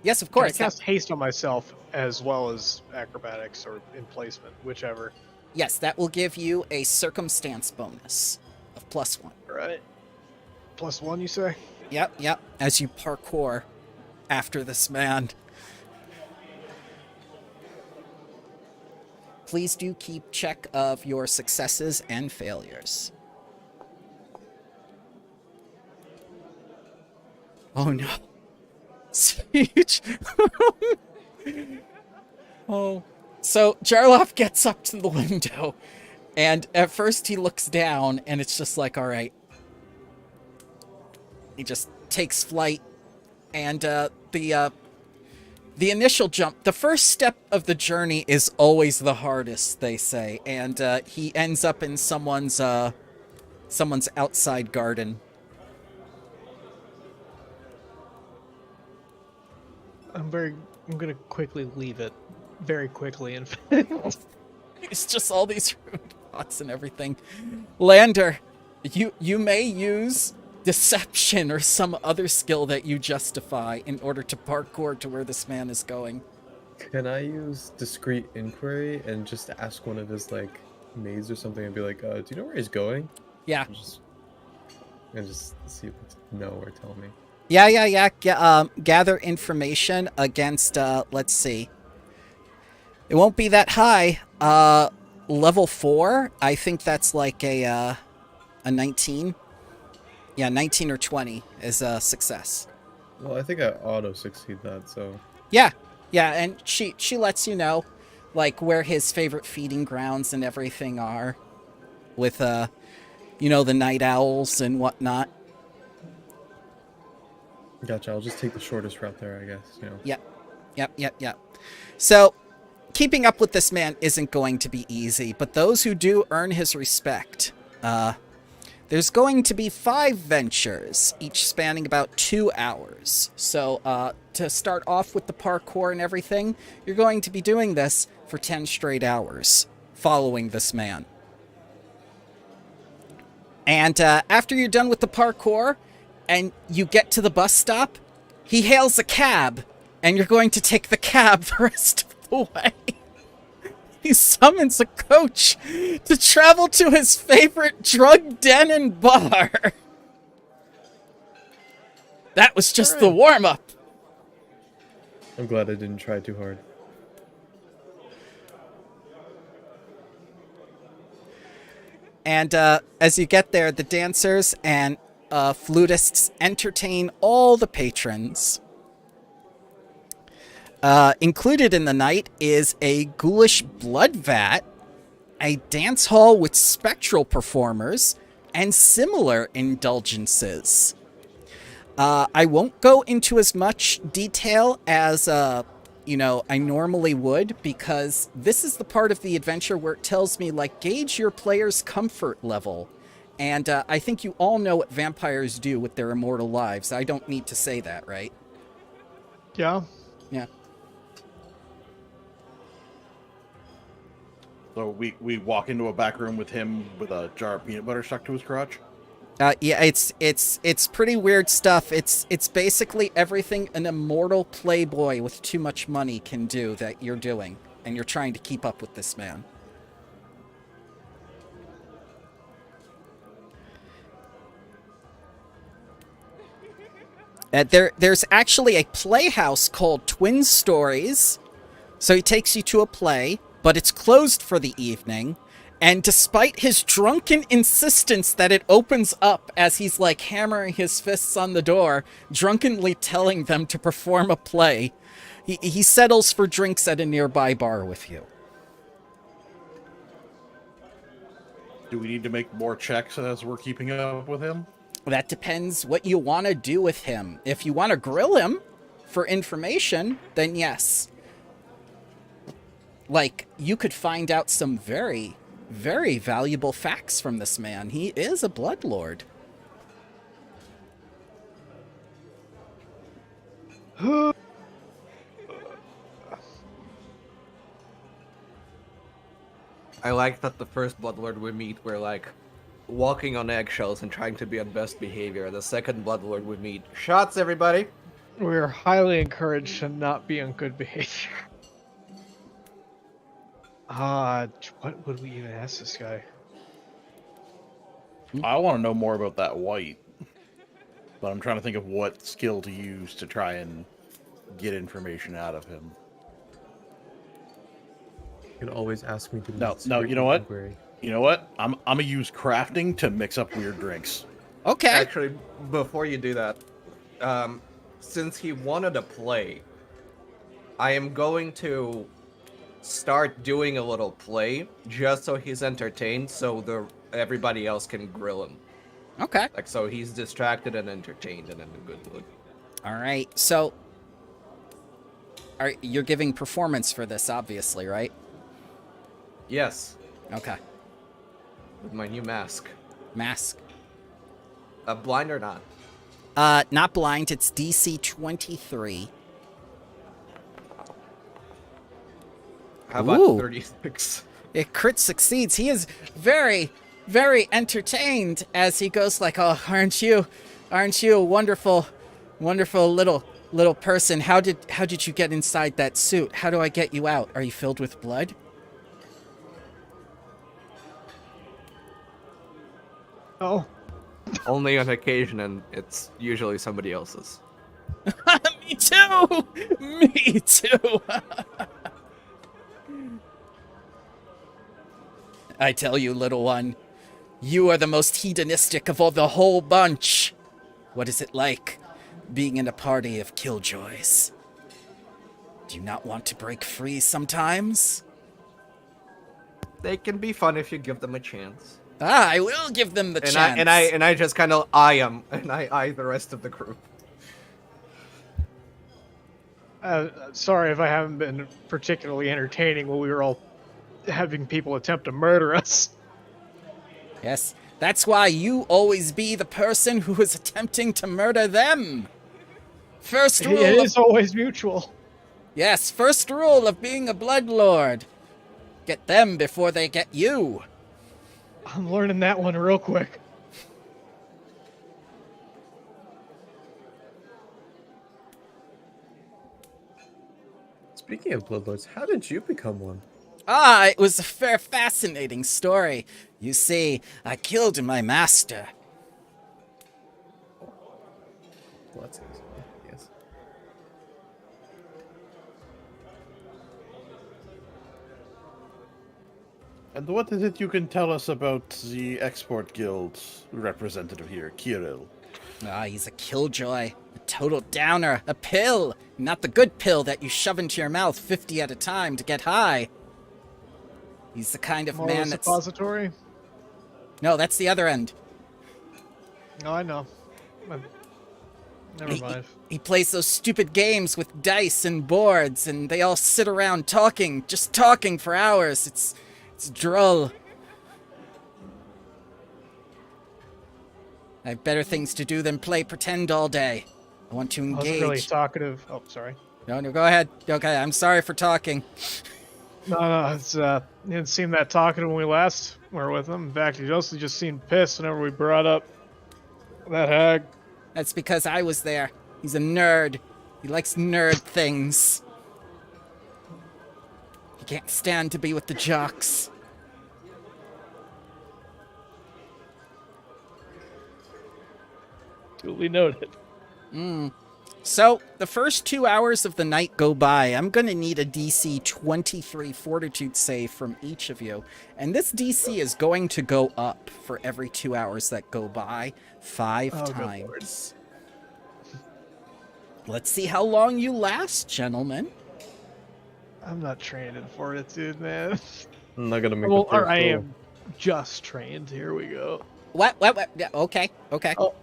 Yes, of Can I course. cast haste on myself as well as acrobatics or in placement, whichever. Yes, that will give you a circumstance bonus of +1. Right. +1, you say? Yep. As you parkour. after this man. Please do keep check of your successes and failures. Oh no. Siege. Oh. So Jarloff gets up to the window, and at first he looks down, and it's just like, all right. He just takes flight, and the initial jump, the first step of the journey is always the hardest, they say, and he ends up in someone's outside garden. I'm gonna quickly leave it. Very quickly, in fact. It's just all these rude pots and everything. Lander, you may use deception or some other skill that you justify in order to parkour to where this man is going. Can I use discreet inquiry and just ask one of his like maids or something and be like, do you know where he's going? Yeah. And just see if it's no or tell me. Yeah. Gather information against, let's see. It won't be that high. Level 4, I think that's like a 19. Yeah, 19 or 20 is a success. Well, I think I auto-succeed that, so... Yeah, and she lets you know, like, where his favorite feeding grounds and everything are. With, the night owls and whatnot. Gotcha, I'll just take the shortest route there, I guess, Yep. So, keeping up with this man isn't going to be easy, but those who do earn his respect. There's going to be 5 ventures, each spanning about 2 hours. So, to start off with the parkour and everything, you're going to be doing this for 10 straight hours, following this man. And after you're done with the parkour, and you get to the bus stop, he hails a cab, and you're going to take the cab the rest of the way. He summons a coach to travel to his favorite drug den and bar. That was just the warm-up. I'm glad I didn't try too hard. And as you get there, the dancers and flutists entertain all the patrons. Included in the night is a ghoulish blood vat, a dance hall with spectral performers, and similar indulgences. I won't go into as much detail as, I normally would, because this is the part of the adventure where it tells me, like, gauge your player's comfort level. And I think you all know what vampires do with their immortal lives. I don't need to say that, right? Yeah. Yeah. So we walk into a back room with him with a jar of peanut butter stuck to his crotch. Yeah, it's pretty weird stuff. It's basically everything an immortal playboy with too much money can do that you're doing, and you're trying to keep up with this man. There's actually a playhouse called Twin Stories. So he takes you to a play, but it's closed for the evening. And despite his drunken insistence that it opens up as he's like hammering his fists on the door, drunkenly telling them to perform a play, he settles for drinks at a nearby bar with you. Do we need to make more checks as we're keeping up with him? That depends what you want to do with him. If you want to grill him for information, then yes. Like, you could find out some very, very valuable facts from this man. He is a bloodlord. I like that the first Bloodlord we meet, we're like walking on eggshells and trying to be on best behavior. The second Bloodlord we meet, shots everybody. We're highly encouraged to not be on good behavior. What would we even ask this guy? I want to know more about that white, but I'm trying to think of what skill to use to try and get information out of him. You can always ask me to. No, meet no, you know what? Inquiry. You know what? I'm gonna use crafting to mix up weird drinks. Okay. Actually, before you do that, since he wanted to play, I am going to start doing a little play just so he's entertained, so everybody else can grill him. Okay. Like, so he's distracted and entertained and in a good mood. All right. So, you're giving performance for this, obviously, right? Yes, Okay. with my new mask. Mask. Blind or not? Not blind. It's DC 23. How about Ooh. 36? It crit succeeds. He is very, very entertained as he goes like, "Oh, aren't you a wonderful, wonderful little person? How did you get inside that suit? How do I get you out? Are you filled with blood?" Oh, Only on occasion, and it's usually somebody else's. Me too. Me too. I tell you, little one, you are the most hedonistic of all the whole bunch. What is it like being in a party of killjoys? Do you not want to break free sometimes? They can be fun if you give them a chance. I will give them the chance. And I just kind of eye them, and I eye the rest of the crew. sorry if I haven't been particularly entertaining while we were all having people attempt to murder us. Yes, that's why you always be the person who is attempting to murder them. First rule It of... is always mutual. Yes, first rule of being a bloodlord. Get them before they get you. I'm learning that one real quick. Speaking of bloodlords, how did you become one? It was a fascinating story. You see, I killed my master. Well, that's easy. Yes. And what is it you can tell us about the Export Guild representative here, Kirill? He's a killjoy, a total downer, a pill. Not the good pill that you shove into your mouth 50 at a time to get high. He's the kind of More man of a that's... suppository? No, that's the other end. No, I know. Never mind. He plays those stupid games with dice and boards, and they all sit around talking, just talking for hours. It's droll. I have better things to do than play pretend all day. I want to I engage. wasn't really talkative. Oh, sorry. No, go ahead. Okay, I'm sorry for talking. No, it's he didn't seem that talkative when we last were with him. In fact, he mostly just seemed pissed whenever we brought up that hag. That's because I was there. He's a nerd. He likes nerd things. He can't stand to be with the jocks. Duly noted. So, the first 2 hours of the night go by. I'm gonna need a DC 23 Fortitude save from each of you. And this DC is going to go up for every 2 hours that go by, 5 Oh, good times. Let's see how long you last, gentlemen. I'm not trained in fortitude, man. I'm not gonna make Well, the first or I roll. am just trained. Here we go. What? Yeah, okay. Oh.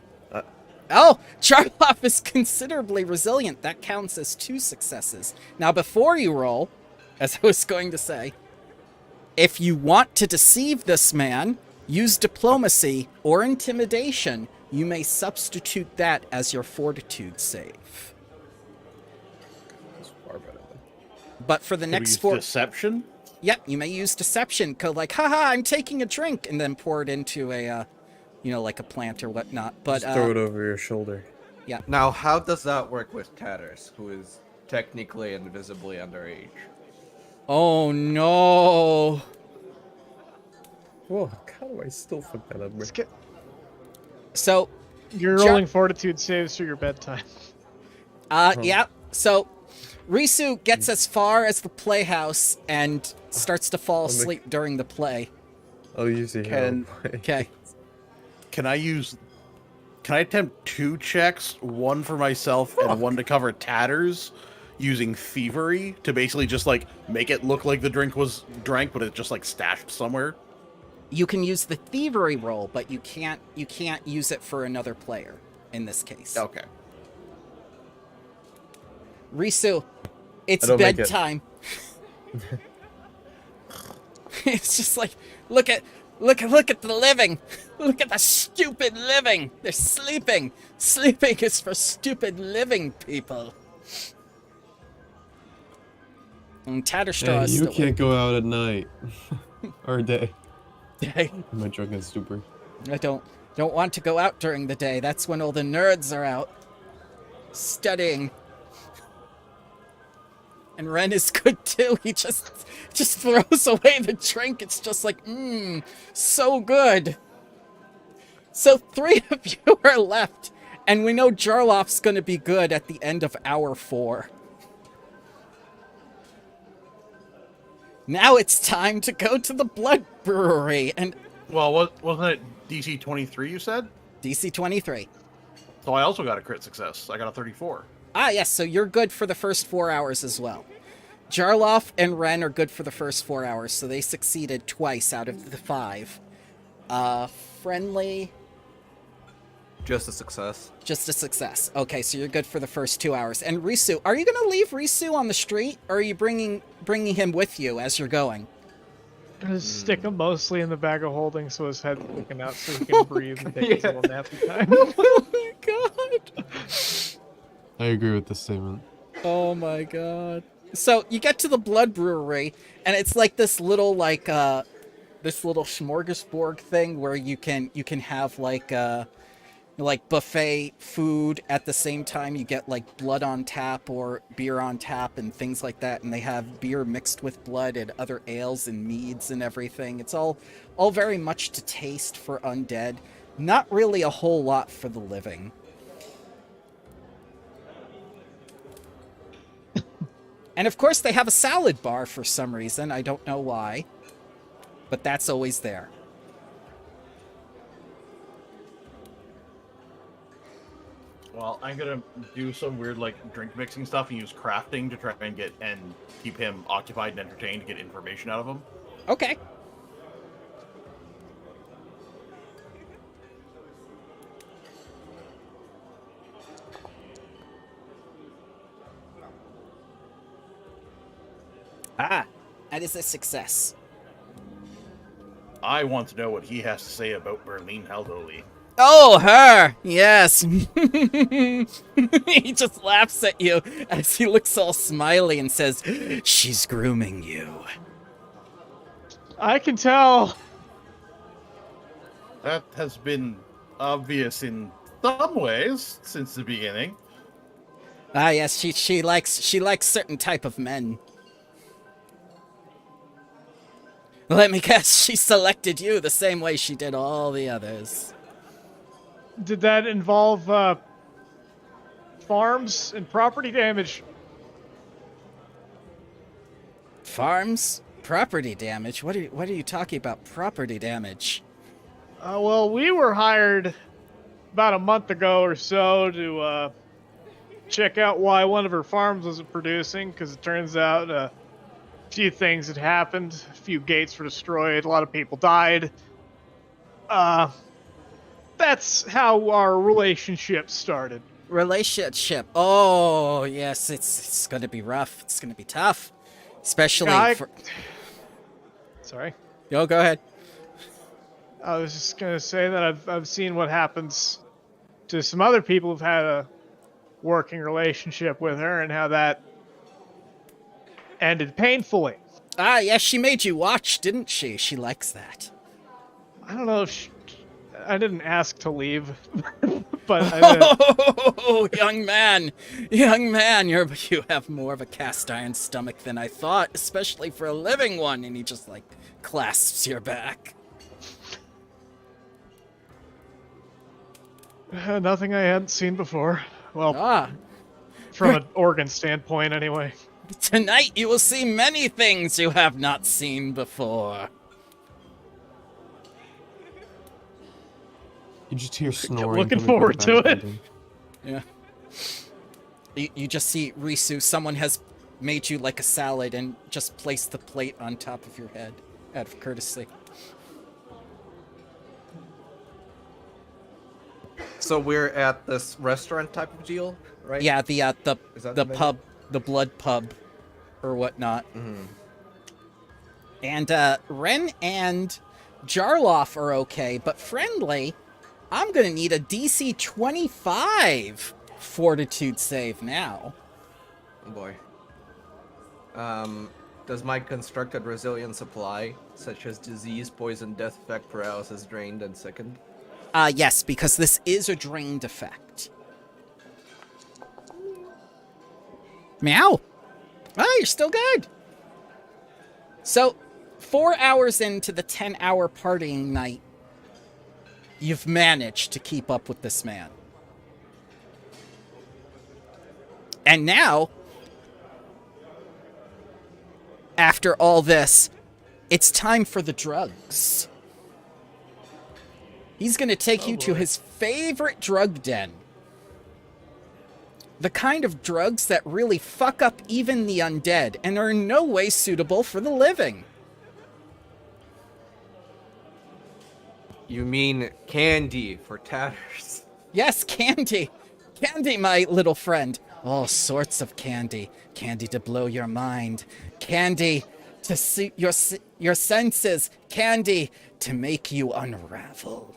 Oh, Charloff is considerably resilient. That counts as 2 successes. Now, before you roll, as I was going to say, if you want to deceive this man, use diplomacy or intimidation. You may substitute that as your fortitude save. That's far better than. But for the Can we next use 4... deception? Yep, you may use deception. Go like, haha, I'm taking a drink, and then pour it into a, like a plant or whatnot. But Just throw it over your shoulder. Now, how does that work with Tatters, who is technically and visibly underage? Oh no. Whoa, how do I still fuck that up, bro? Let's get. So, You're Jar- rolling fortitude saves through your bedtime. yeah. So Risu gets as far as the playhouse and starts to fall asleep during the play. I'll use it. Okay. Can I attempt 2 checks, one for myself and one to cover tatters, using thievery to basically just like make it look like the drink was drank, but it's just like stashed somewhere? You can use the thievery roll, but you can't use it for another player in this case. Okay. Risu, it's don't make it. bedtime. It's just like, look at the living. Look at the stupid living. They're sleeping. Sleeping is for stupid living people. And Tatterstraw is You still can't go out at night or day. Hey, In my drunken stupor. I don't want to go out during the day. That's when all the nerds are out studying. And Ren is good too. He just throws away the drink. It's just like, so good. So 3 of you are left, and we know Jarloff's gonna be good at the end of hour 4. Now it's time to go to the Blood Brewery, and Well, wasn't it DC 23 you said? DC 23. So I also got a crit success. I got a 34. Ah, yes, so you're good for the first 4 hours as well. Jarloff and Ren are good for the first 4 hours, so they succeeded twice out of the 5. Friendly... Just a success. Just a success. Okay, so you're good for the first 2 hours. And Risu, are you going to leave Risu on the street, or are you bringing him with you as you're going? Just stick him mostly in the bag of holding so his head's looking out so he can breathe and take his little nappy time. Oh my god! I agree with this statement. Oh my god. So you get to the Blood Brewery, and it's like this little smorgasbord thing where you can have like buffet food at the same time. You get like blood on tap or beer on tap and things like that, and they have beer mixed with blood and other ales and meads and everything. It's all very much to taste for undead, not really a whole lot for the living. And of course they have a salad bar for some reason. I don't know why, but that's always there. Well, I'm gonna do some weird like drink mixing stuff and use crafting to try and keep him occupied and entertained to get information out of him. Okay. Ah, that is a success. I want to know what he has to say about Berlin Haldoli. Oh, her! Yes. He just laughs at you as he looks all smiley and says, "She's grooming you." I can tell. That has been obvious in some ways since the beginning. Ah, yes, she likes certain type of men. Let me guess, she selected you the same way she did all the others. Did that involve farms and property damage? Farms? Property damage? What are you talking about? Property damage? Well, we were hired about a month ago or so to check out why one of her farms wasn't producing, because it turns out a few things had happened. A few gates were destroyed. A lot of people died. That's how our relationship started. Relationship. Oh, yes, it's going to be rough. It's going to be tough. Especially for... Sorry. Yo, go ahead. I was just going to say that I've seen what happens to some other people who've had a working relationship with her and how that ended painfully. Ah, yes, she made you watch, didn't she? She likes that. I don't know if I didn't ask to leave, but I did. Oh, young man, you have more of a cast iron stomach than I thought, especially for a living one. And he just like clasps your back. Nothing I hadn't seen before. Well, From an organ standpoint, anyway. Tonight you will see many things you have not seen before. You just hear snoring. Looking coming from the forward back to of the it. building. Yeah. You just see Risu, someone has made you like a salad and just placed the plate on top of your head out of courtesy. So we're at this restaurant type of deal, right? Yeah, the Is that the the menu? pub, the blood pub, or whatnot. Mhm. And Ren and Jarloff are okay, but Friendly, I'm gonna need a DC 25 Fortitude save now. Oh boy. Does my constructed resilience apply, such as disease, poison, death effect, paralysis, drained, and sickened? Yes, because this is a drained effect. Meow. Oh, you're still good. So, 4 hours into the 10-hour partying night, you've managed to keep up with this man. And now, after all this, it's time for the drugs. He's going to take you to his favorite drug den. The kind of drugs that really fuck up even the undead and are in no way suitable for the living. You mean candy for tatters? Yes, candy. Candy, my little friend. All sorts of candy. Candy to blow your mind. Candy to suit your senses. Candy to make you unravel.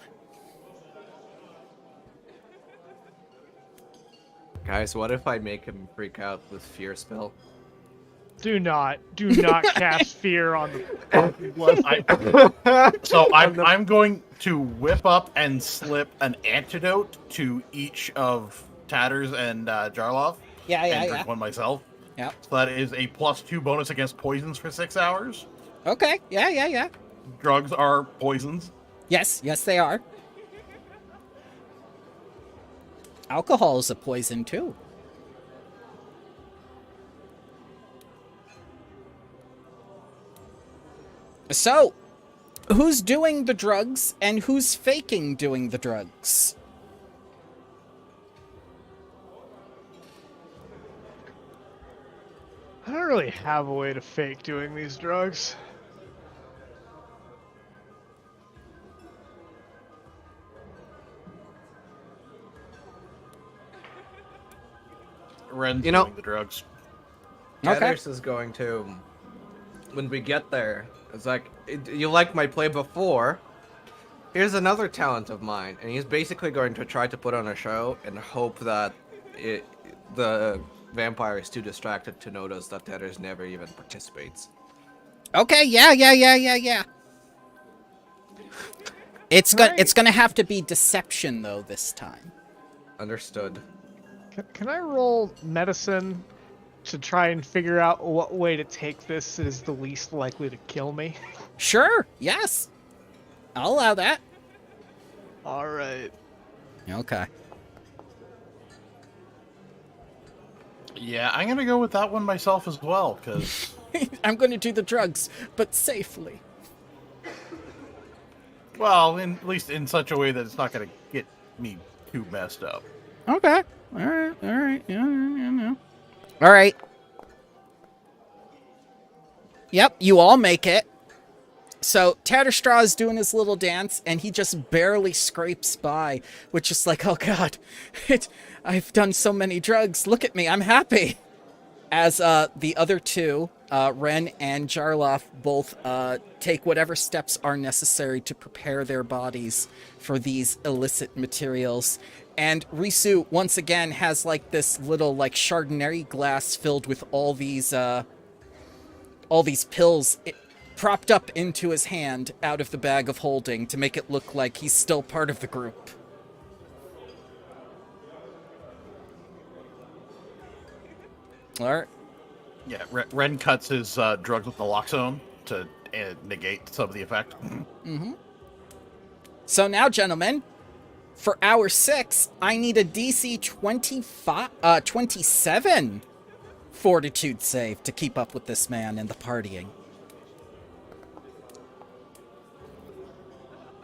Guys, what if I make him freak out with fear spell? Do not cast fear on the fucking blood. I'm going to whip up and slip an antidote to each of Tatters and Jarloff. And drink one myself. Yeah. So that is a +2 bonus against poisons for 6 hours. Okay. Yeah. Drugs are poisons. Yes, they are. Alcohol is a poison, too. So, who's doing the drugs and who's faking doing the drugs? I don't really have a way to fake doing these drugs. Ren's You know- doing the drugs. Okay. Tatters is going to, when we get there, it's like, you liked my play before. Here's another talent of mine. And he's basically going to try to put on a show and hope that the vampire is too distracted to notice that Tatters never even participates. Okay, yeah. It's gonna have to be deception, though, this time. Understood. Can I roll medicine to try and figure out what way to take this is the least likely to kill me? Sure, yes. I'll allow that. Alright. Okay. Yeah, I'm going to go with that one myself as well, because... I'm gonna do the drugs, but safely. Well, at least in such a way that it's not going to get me too messed up. Okay. Alright. Yeah. Alright. Yep, you all make it. So, Tatterstraw is doing his little dance, and he just barely scrapes by, which is like, oh god, I've done so many drugs, look at me, I'm happy. As the other two, Ren and Jarloff, both take whatever steps are necessary to prepare their bodies for these illicit materials. And Risu, once again, has like this little like Chardonnay glass filled with all these pills propped up into his hand out of the bag of holding to make it look like he's still part of the group. Alright. Yeah, Ren cuts his drugs with naloxone to negate some of the effect. So now, gentlemen, for hour 6, I need a DC 27 fortitude save to keep up with this man and the partying.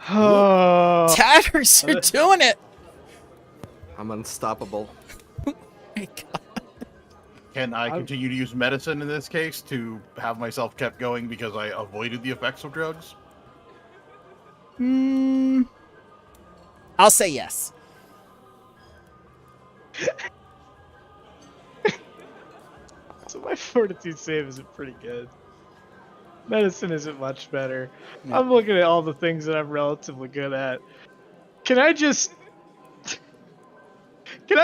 Oh, Tatters, you're doing it! I'm unstoppable. My God. Can I continue to use medicine in this case to have myself kept going because I avoided the effects of drugs? I'll say yes. so my fortitude save isn't pretty good. Medicine isn't much better. No. I'm looking at all the things that I'm relatively good at. Can I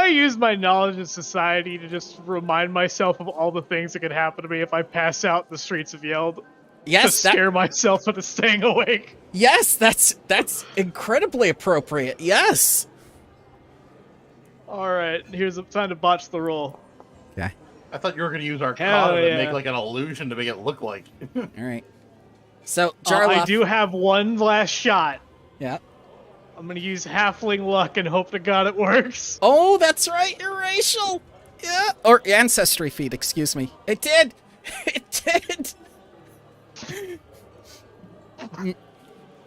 use my knowledge of society to just remind myself of all the things that could happen to me if I pass out in the streets of Yeld? To Yes, scare myself into staying awake? yes, that's incredibly appropriate. Yes. Alright, here's the time to botch the roll. Okay. I thought you were going to use Arcana Hell to yeah. make like an illusion to make it look like. All right. So, I Jarloff. do have one last shot. Yeah. I'm gonna use Halfling Luck and hope to God it works. Oh, that's right. You're racial. Yeah. Or ancestry feat, excuse me. It did. It did.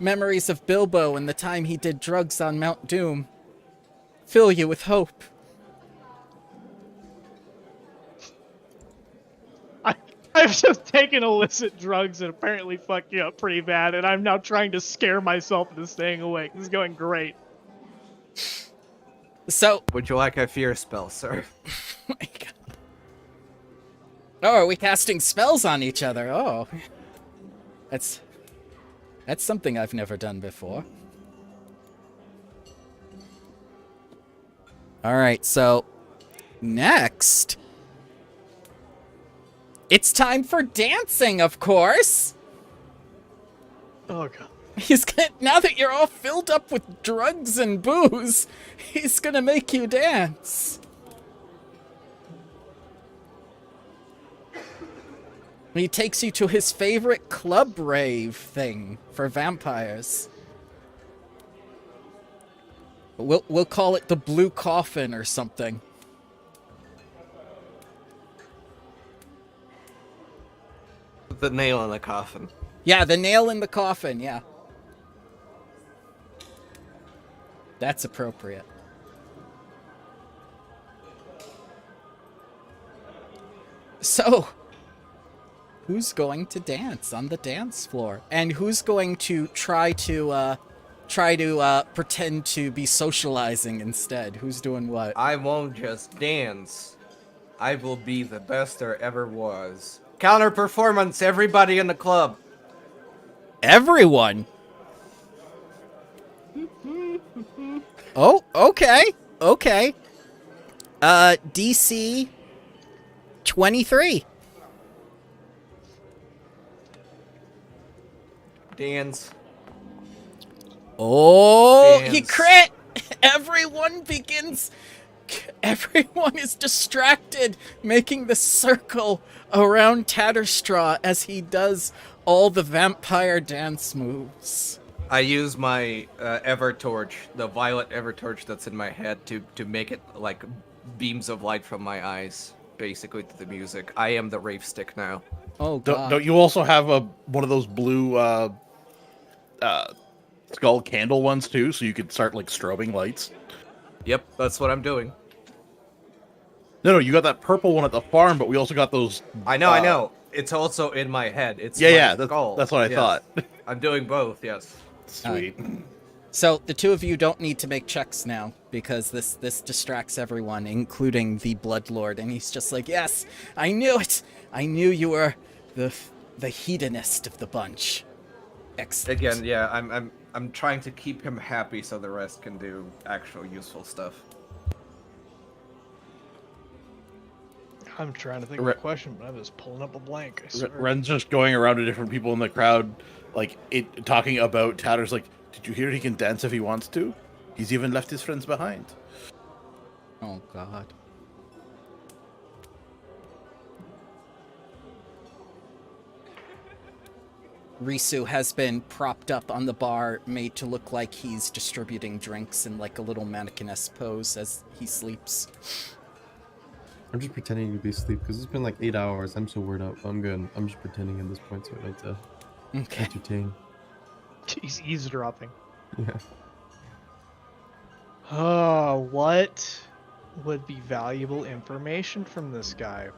Memories of Bilbo and the time he did drugs on Mount Doom fill you with hope. I've just taken illicit drugs and apparently fucked you up pretty bad, and I'm now trying to scare myself into staying awake. This is going great. So, Would you like a fear spell, sir? my God. Oh, are we casting spells on each other? Oh. That's something I've never done before. All right, so next, it's time for dancing, of course. Oh god. He's gonna, now that you're all filled up with drugs and booze, he's gonna make you dance. He takes you to his favorite club rave thing for vampires. We'll call it the Blue Coffin or something. The nail in the coffin. Yeah, the nail in the coffin, yeah. That's appropriate. So, who's going to dance on the dance floor? And who's going to try to pretend to be socializing instead? Who's doing what? I won't just dance. I will be the best there ever was. Counter performance, everybody in the club. Everyone. Oh, okay. Okay. DC 23. Dance. Oh, he Dance. crit! Everyone is distracted, making the circle around Tatterstraw as he does all the vampire dance moves. I use my Evertorch, the violet Evertorch that's in my head, to make it like beams of light from my eyes, basically, to the music. I am the rave stick now. Oh, God. Don't you also have one of those blue skull candle ones too, so you could start like strobing lights? Yep, that's what I'm doing. No, you got that purple one at the farm, but we also got those. I know. It's also in my head. It's Yeah, my skull. that's what I Yes. thought. I'm doing both, yes. Sweet. So the two of you don't need to make checks now because this distracts everyone, including the Bloodlord, and he's just like, "Yes, I knew it. I knew you were the hedonist of the bunch." Excellent. Again, yeah, I'm trying to keep him happy so the rest can do actual useful stuff. I'm trying to think of a question, but I'm just pulling up a blank. I swear. Ren's just going around to different people in the crowd, like talking about Tatter's. Like, did you hear he can dance if he wants to? He's even left his friends behind. Oh, God. Risu has been propped up on the bar, made to look like he's distributing drinks in like a little mannequin-esque pose as he sleeps. I'm just pretending to be asleep because it's been like 8 hours. I'm so word up. I'm good. I'm just pretending at this point so I'd like to Okay. entertain. He's eavesdropping. Yeah. Oh, what would be valuable information from this guy?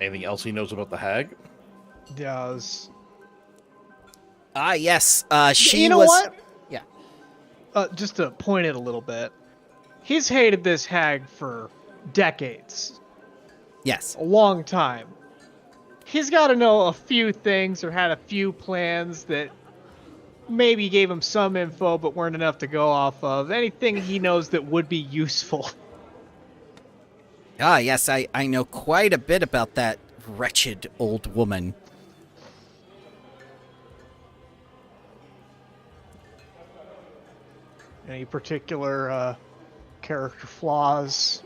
Anything else he knows about the hag? Does Ah, yes. She you know was. what? Yeah. Just to point it a little bit, he's hated this hag for decades, Yes. a long time. He's got to know a few things or had a few plans that maybe gave him some info but weren't enough to go off of. Anything he knows that would be useful. Ah, yes. I know quite a bit about that wretched old woman. Any particular character flaws,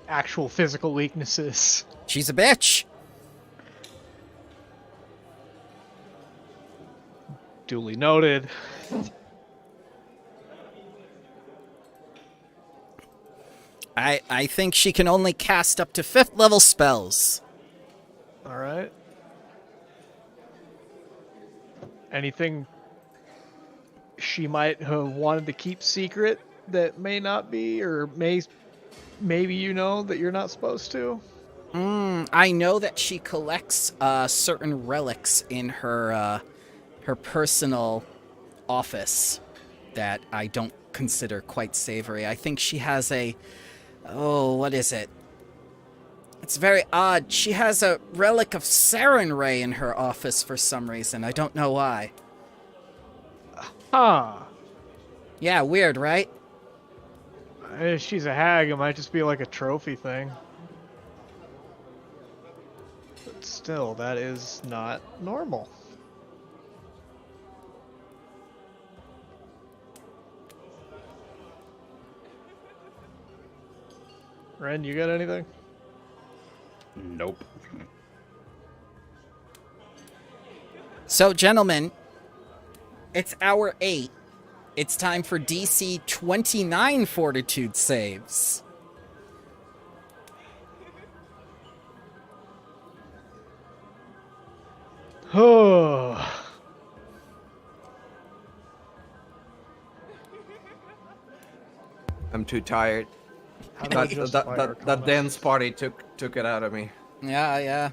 actual physical weaknesses? She's a bitch. Duly noted. I think she can only cast up to 5th level spells. All right. Anything she might have wanted to keep secret that may not be, or maybe you know that you're not supposed to? I know that she collects certain relics in her personal office that I don't consider quite savory. I think she has what is it? It's very odd. She has a relic of Saren Ray in her office for some reason. I don't know why. Huh. Yeah, weird, right? If she's a hag, it might just be like a trophy thing. But still, that is not normal. Ren, you got anything? Nope. So, gentlemen, it's hour 8. It's time for DC 29 Fortitude saves. Oh. I'm too tired. How do I justify our That comments? dance party took it out of me. Yeah.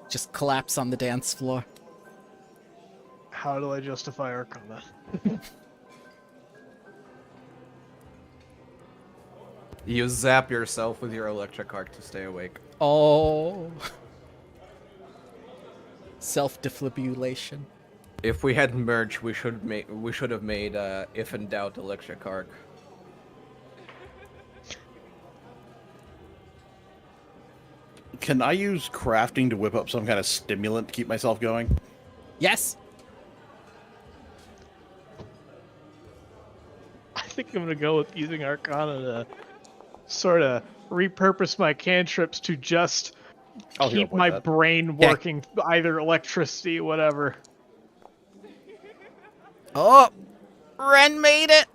Just collapse on the dance floor. How do I justify Arcana? You zap yourself with your electric arc to stay awake. Oh. Self-defibulation. If we had merged, we should have made if in doubt electric arc. Can I use crafting to whip up some kind of stimulant to keep myself going? Yes. I think I'm gonna go with using Arcana to sort of repurpose my cantrips to just I'll heal keep up with my that. brain working, either electricity, whatever. Oh, Ren made it.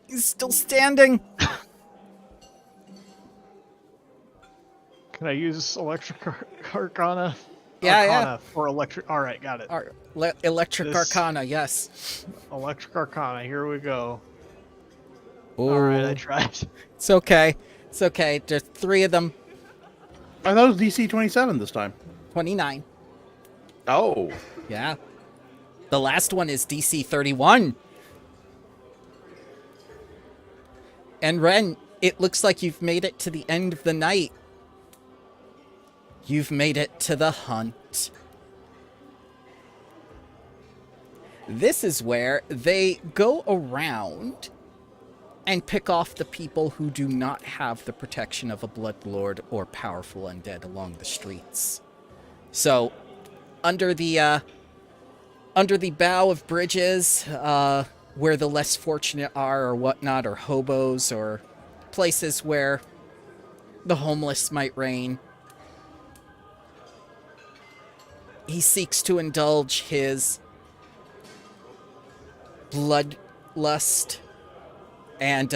He's still standing. Can I use Arcana? Yeah, Arcana for electric. All right, got it. Electric This- Arcana, yes. Electric Arcana. Here we go. Ooh. All right, I tried. It's okay. It's okay. There's 3 of them. I thought it was DC 27 this time. 29. Oh. Yeah. The last one is DC 31. And Ren, it looks like you've made it to the end of the night. You've made it to the hunt. This is where they go around and pick off the people who do not have the protection of a bloodlord or powerful undead along the streets. So, under the bow of bridges, where the less fortunate are or whatnot, or hobos, or places where the homeless might reign, he seeks to indulge his bloodlust, and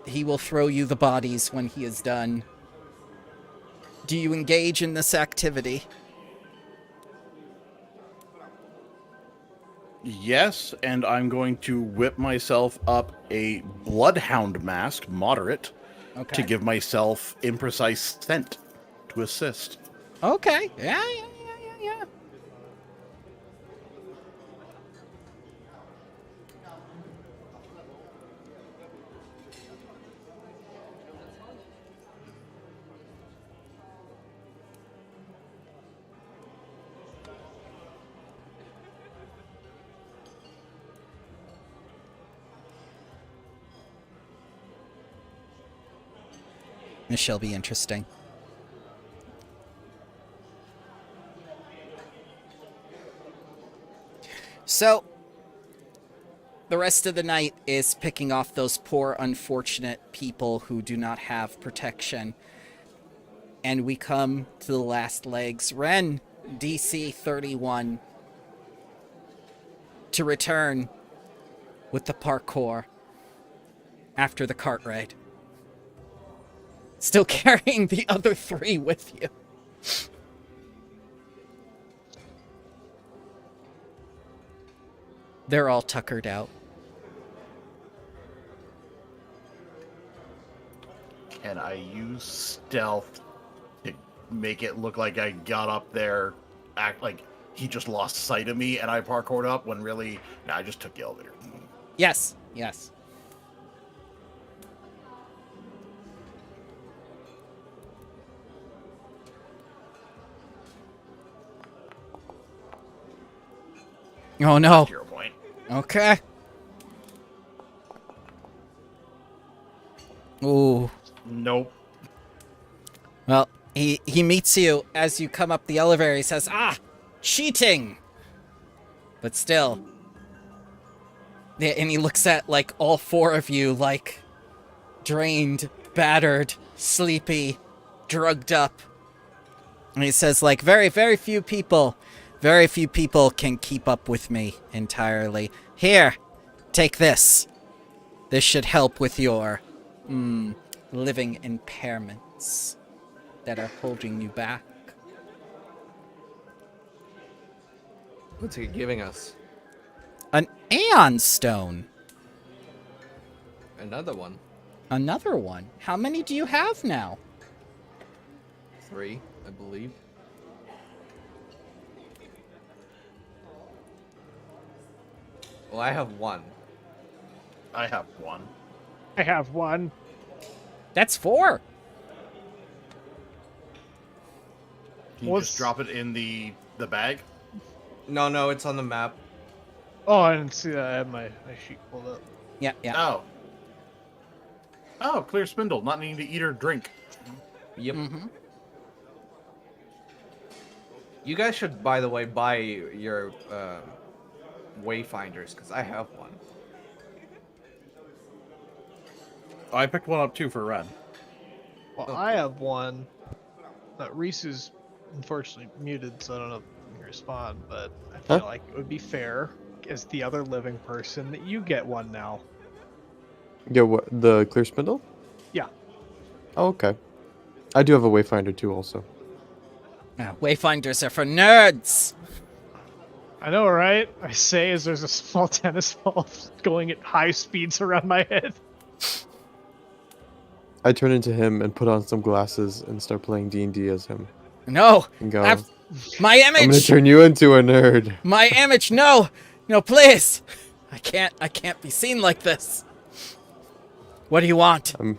he will throw you the bodies when he is done. Do you engage in this activity? Yes, and I'm going to whip myself up a bloodhound mask, moderate, Okay. to give myself imprecise scent to assist. Okay. Yeah. This shall be interesting. So, the rest of the night is picking off those poor, unfortunate people who do not have protection. And we come to the last legs. Ren, DC 31, to return with the parkour after the cart ride. Still carrying the other 3 with you. They're all tuckered out. Can I use stealth to make it look like I got up there, act like he just lost sight of me and I parkoured up when really, I just took the elevator. Yes. Oh no. 0 point. Okay. Ooh. Nope. Well, he meets you as you come up the elevator. He says, cheating! But still. Yeah, and he looks at, like, all 4 of you, like, drained, battered, sleepy, drugged up. And he says, like, very, very few people can keep up with me entirely. Here, take this. This should help with your, living impairments that are holding you back. What's he giving us? An Aeon Stone. Another one. Another one. How many do you have now? 3, I believe. Well, I have 1. I have 1. I have one. That's 4. Can you just drop it in the bag? No, it's on the map. Oh, I didn't see that. I had my sheet pulled up. Yeah. Oh, clear spindle, not needing to eat or drink. Yep. Mm-hmm. You guys should, by the way, buy your wayfinders, because I have one. Oh, I picked one up too for Ren. Well, I have one. Reese is unfortunately muted, so I don't know if he can respond, but I feel like it would be fair, as the other living person, that you get one now. Yeah, what, the clear spindle? Yeah. Oh, okay. I do have a wayfinder too, also. Wayfinders are for nerds. I know, right? I say as there's a small tennis ball going at high speeds around my head. I turn into him and put on some glasses and start playing D&D as him. No. And go, My image. I'm gonna turn you into a nerd. My image. No, please. I can't be seen like this. What do you want? I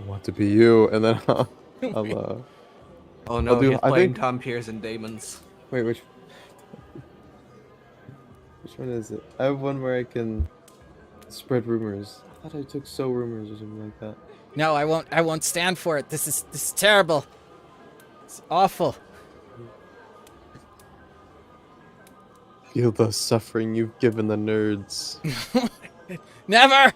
want to be you, and then I'll Oh no, do- he's I playing think- Tom Pierce and Damons. wait, which one is it? I have one where I can spread rumors. I thought I took sow rumors or something like that. No, I won't stand for it. This is terrible. It's awful. Feel the suffering you've given the nerds. Never.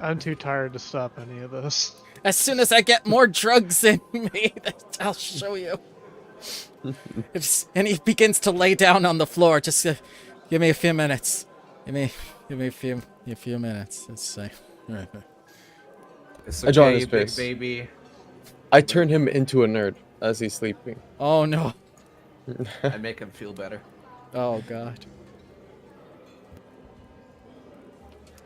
I'm too tired to stop any of this. As soon as I get more drugs in me, I'll show you. And he begins to lay down on the floor. Just give me a few minutes. Give me a few minutes. Let's say. It's I draw okay, his big face. baby. I turn him into a nerd as he's sleeping. Oh no. I make him feel better. Oh god.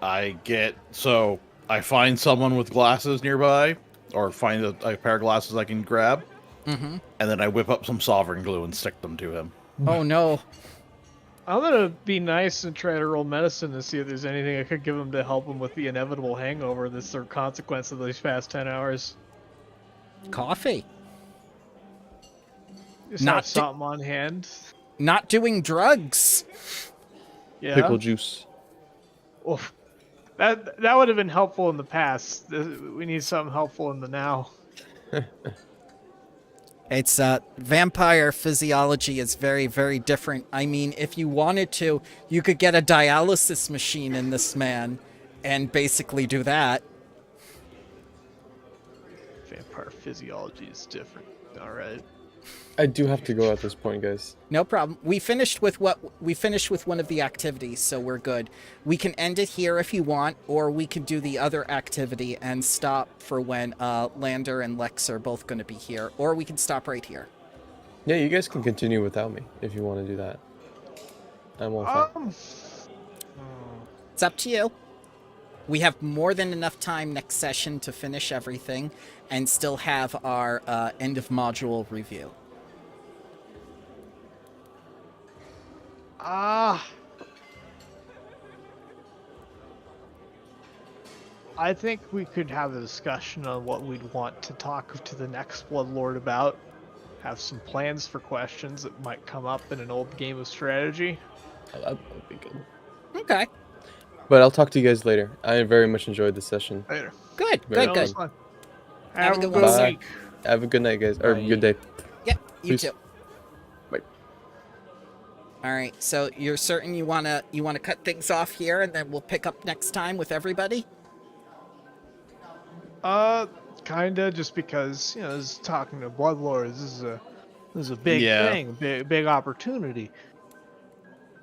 I find someone with glasses nearby, or find a pair of glasses I can grab, Mm-hmm. and then I whip up some sovereign glue and stick them to him. Oh no. I'm gonna be nice and try to roll medicine to see if there's anything I could give him to help him with the inevitable hangover that's the consequence of these past 10 hours. Coffee. Just Not have to- something on hand. Not doing drugs. Yeah. Pickle juice. Oof. That would have been helpful in the past. We need something helpful in the now. It's vampire physiology is very, very different. I mean, if you wanted to, you could get a dialysis machine in this man and basically do that. Vampire physiology is different. All right. I do have to go at this point, guys. No problem. We finished with one of the activities, so we're good. We can end it here if you want, or we can do the other activity and stop for when Lander and Lex are both going to be here, or we can stop right here. Yeah, you guys can continue without me if you want to do that. I'm all fine. It's up to you. We have more than enough time next session to finish everything and still have our end of module review. I think we could have a discussion on what we'd want to talk to the next Bloodlord about. Have some plans for questions that might come up in an old game of strategy. Oh, that would be good. Okay. But I'll talk to you guys later. I very much enjoyed this session. Later. Good, Very good, good. good. Fun. Have a good one, good sir. week. Have a good night, guys. Or Bye. good day. Yeah, you Peace. too. Bye. All right, so you're certain you wanna cut things off here, and then we'll pick up next time with everybody? Kinda, just because, you know, this is talking to Bloodlords. This is a big Yeah. thing, big opportunity.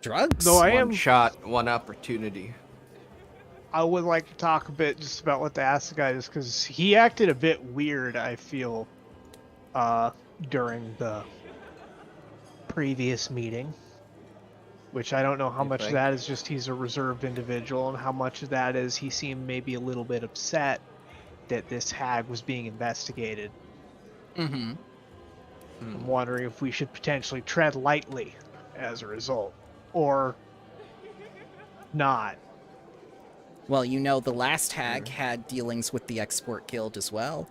Drugs? Though I One am, shot, one opportunity. I would like to talk a bit just about what the acid guy is, because he acted a bit weird, I feel, during the previous meeting. Which I don't know how You much of think? that is just he's a reserved individual, and how much of that is he seemed maybe a little bit upset that this hag was being investigated. Mm-hmm. I'm wondering if we should potentially tread lightly as a result, or not. Well, you know, the last hag had dealings with the Export Guild as well.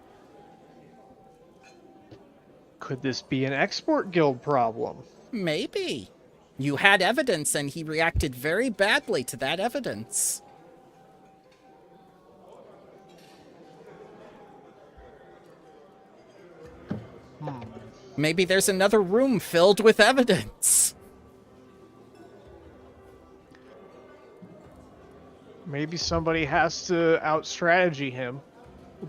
Could this be an export guild problem? Maybe. You had evidence, and he reacted very badly to that evidence. Maybe there's another room filled with evidence. Maybe somebody has to out-strategy him,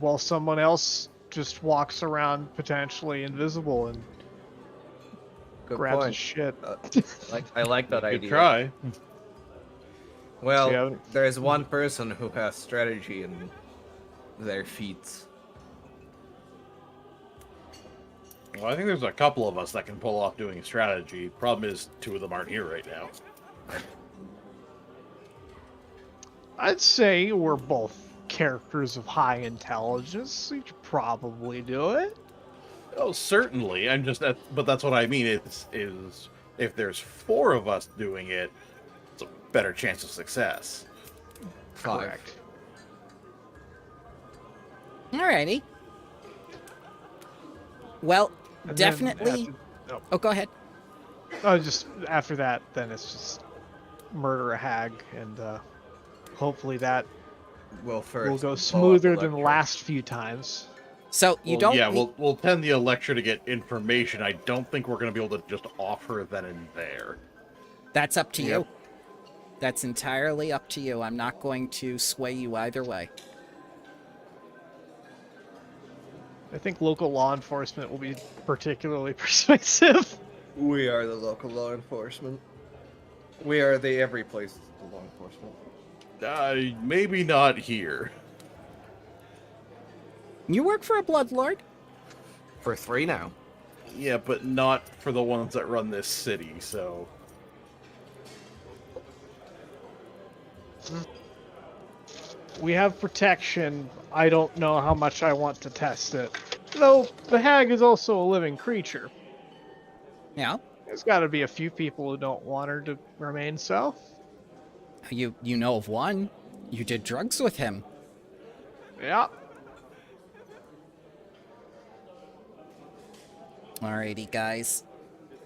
while someone else just walks around potentially invisible and Good grabs his point. shit. I like that Good idea. try. Well, See, there's one person who has strategy in their feats. Well, I think there's a couple of us that can pull off doing strategy. Problem is, two of them aren't here right now. I'd say we're both characters of high intelligence, so you could probably do it. Oh, certainly. But that's what I mean. Is if there's four of us doing it, it's a better chance of success. Correct. Alrighty. Well, And then definitely... after- Oh, go ahead. just after that, then it's just murder a hag, and hopefully that Well, first will go blow up smoother than the Electra. last few times. So, you Well, don't... yeah, need- we'll tend the Electra to get information. I don't think we're going to be able to just offer then and there. That's up to you. Yep. That's entirely up to you. I'm not going to sway you either way. I think local law enforcement will be particularly persuasive. We are the local law enforcement. We are the every place law enforcement. Maybe not here. You work for a bloodlord? For 3 now. Yeah, but not for the ones that run this city, so... We have protection. I don't know how much I want to test it. Though, the hag is also a living creature. Yeah. There's got to be a few people who don't want her to remain so. You know of one. You did drugs with him. Yeah. Alrighty, guys.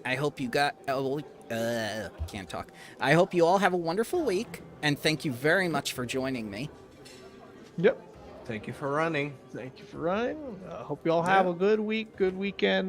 I hope you got... can't talk. I hope you all have a wonderful week, and thank you very much for joining me. Yep. Thank you for running. Thank you for running. Hope you all have a good week, good weekend,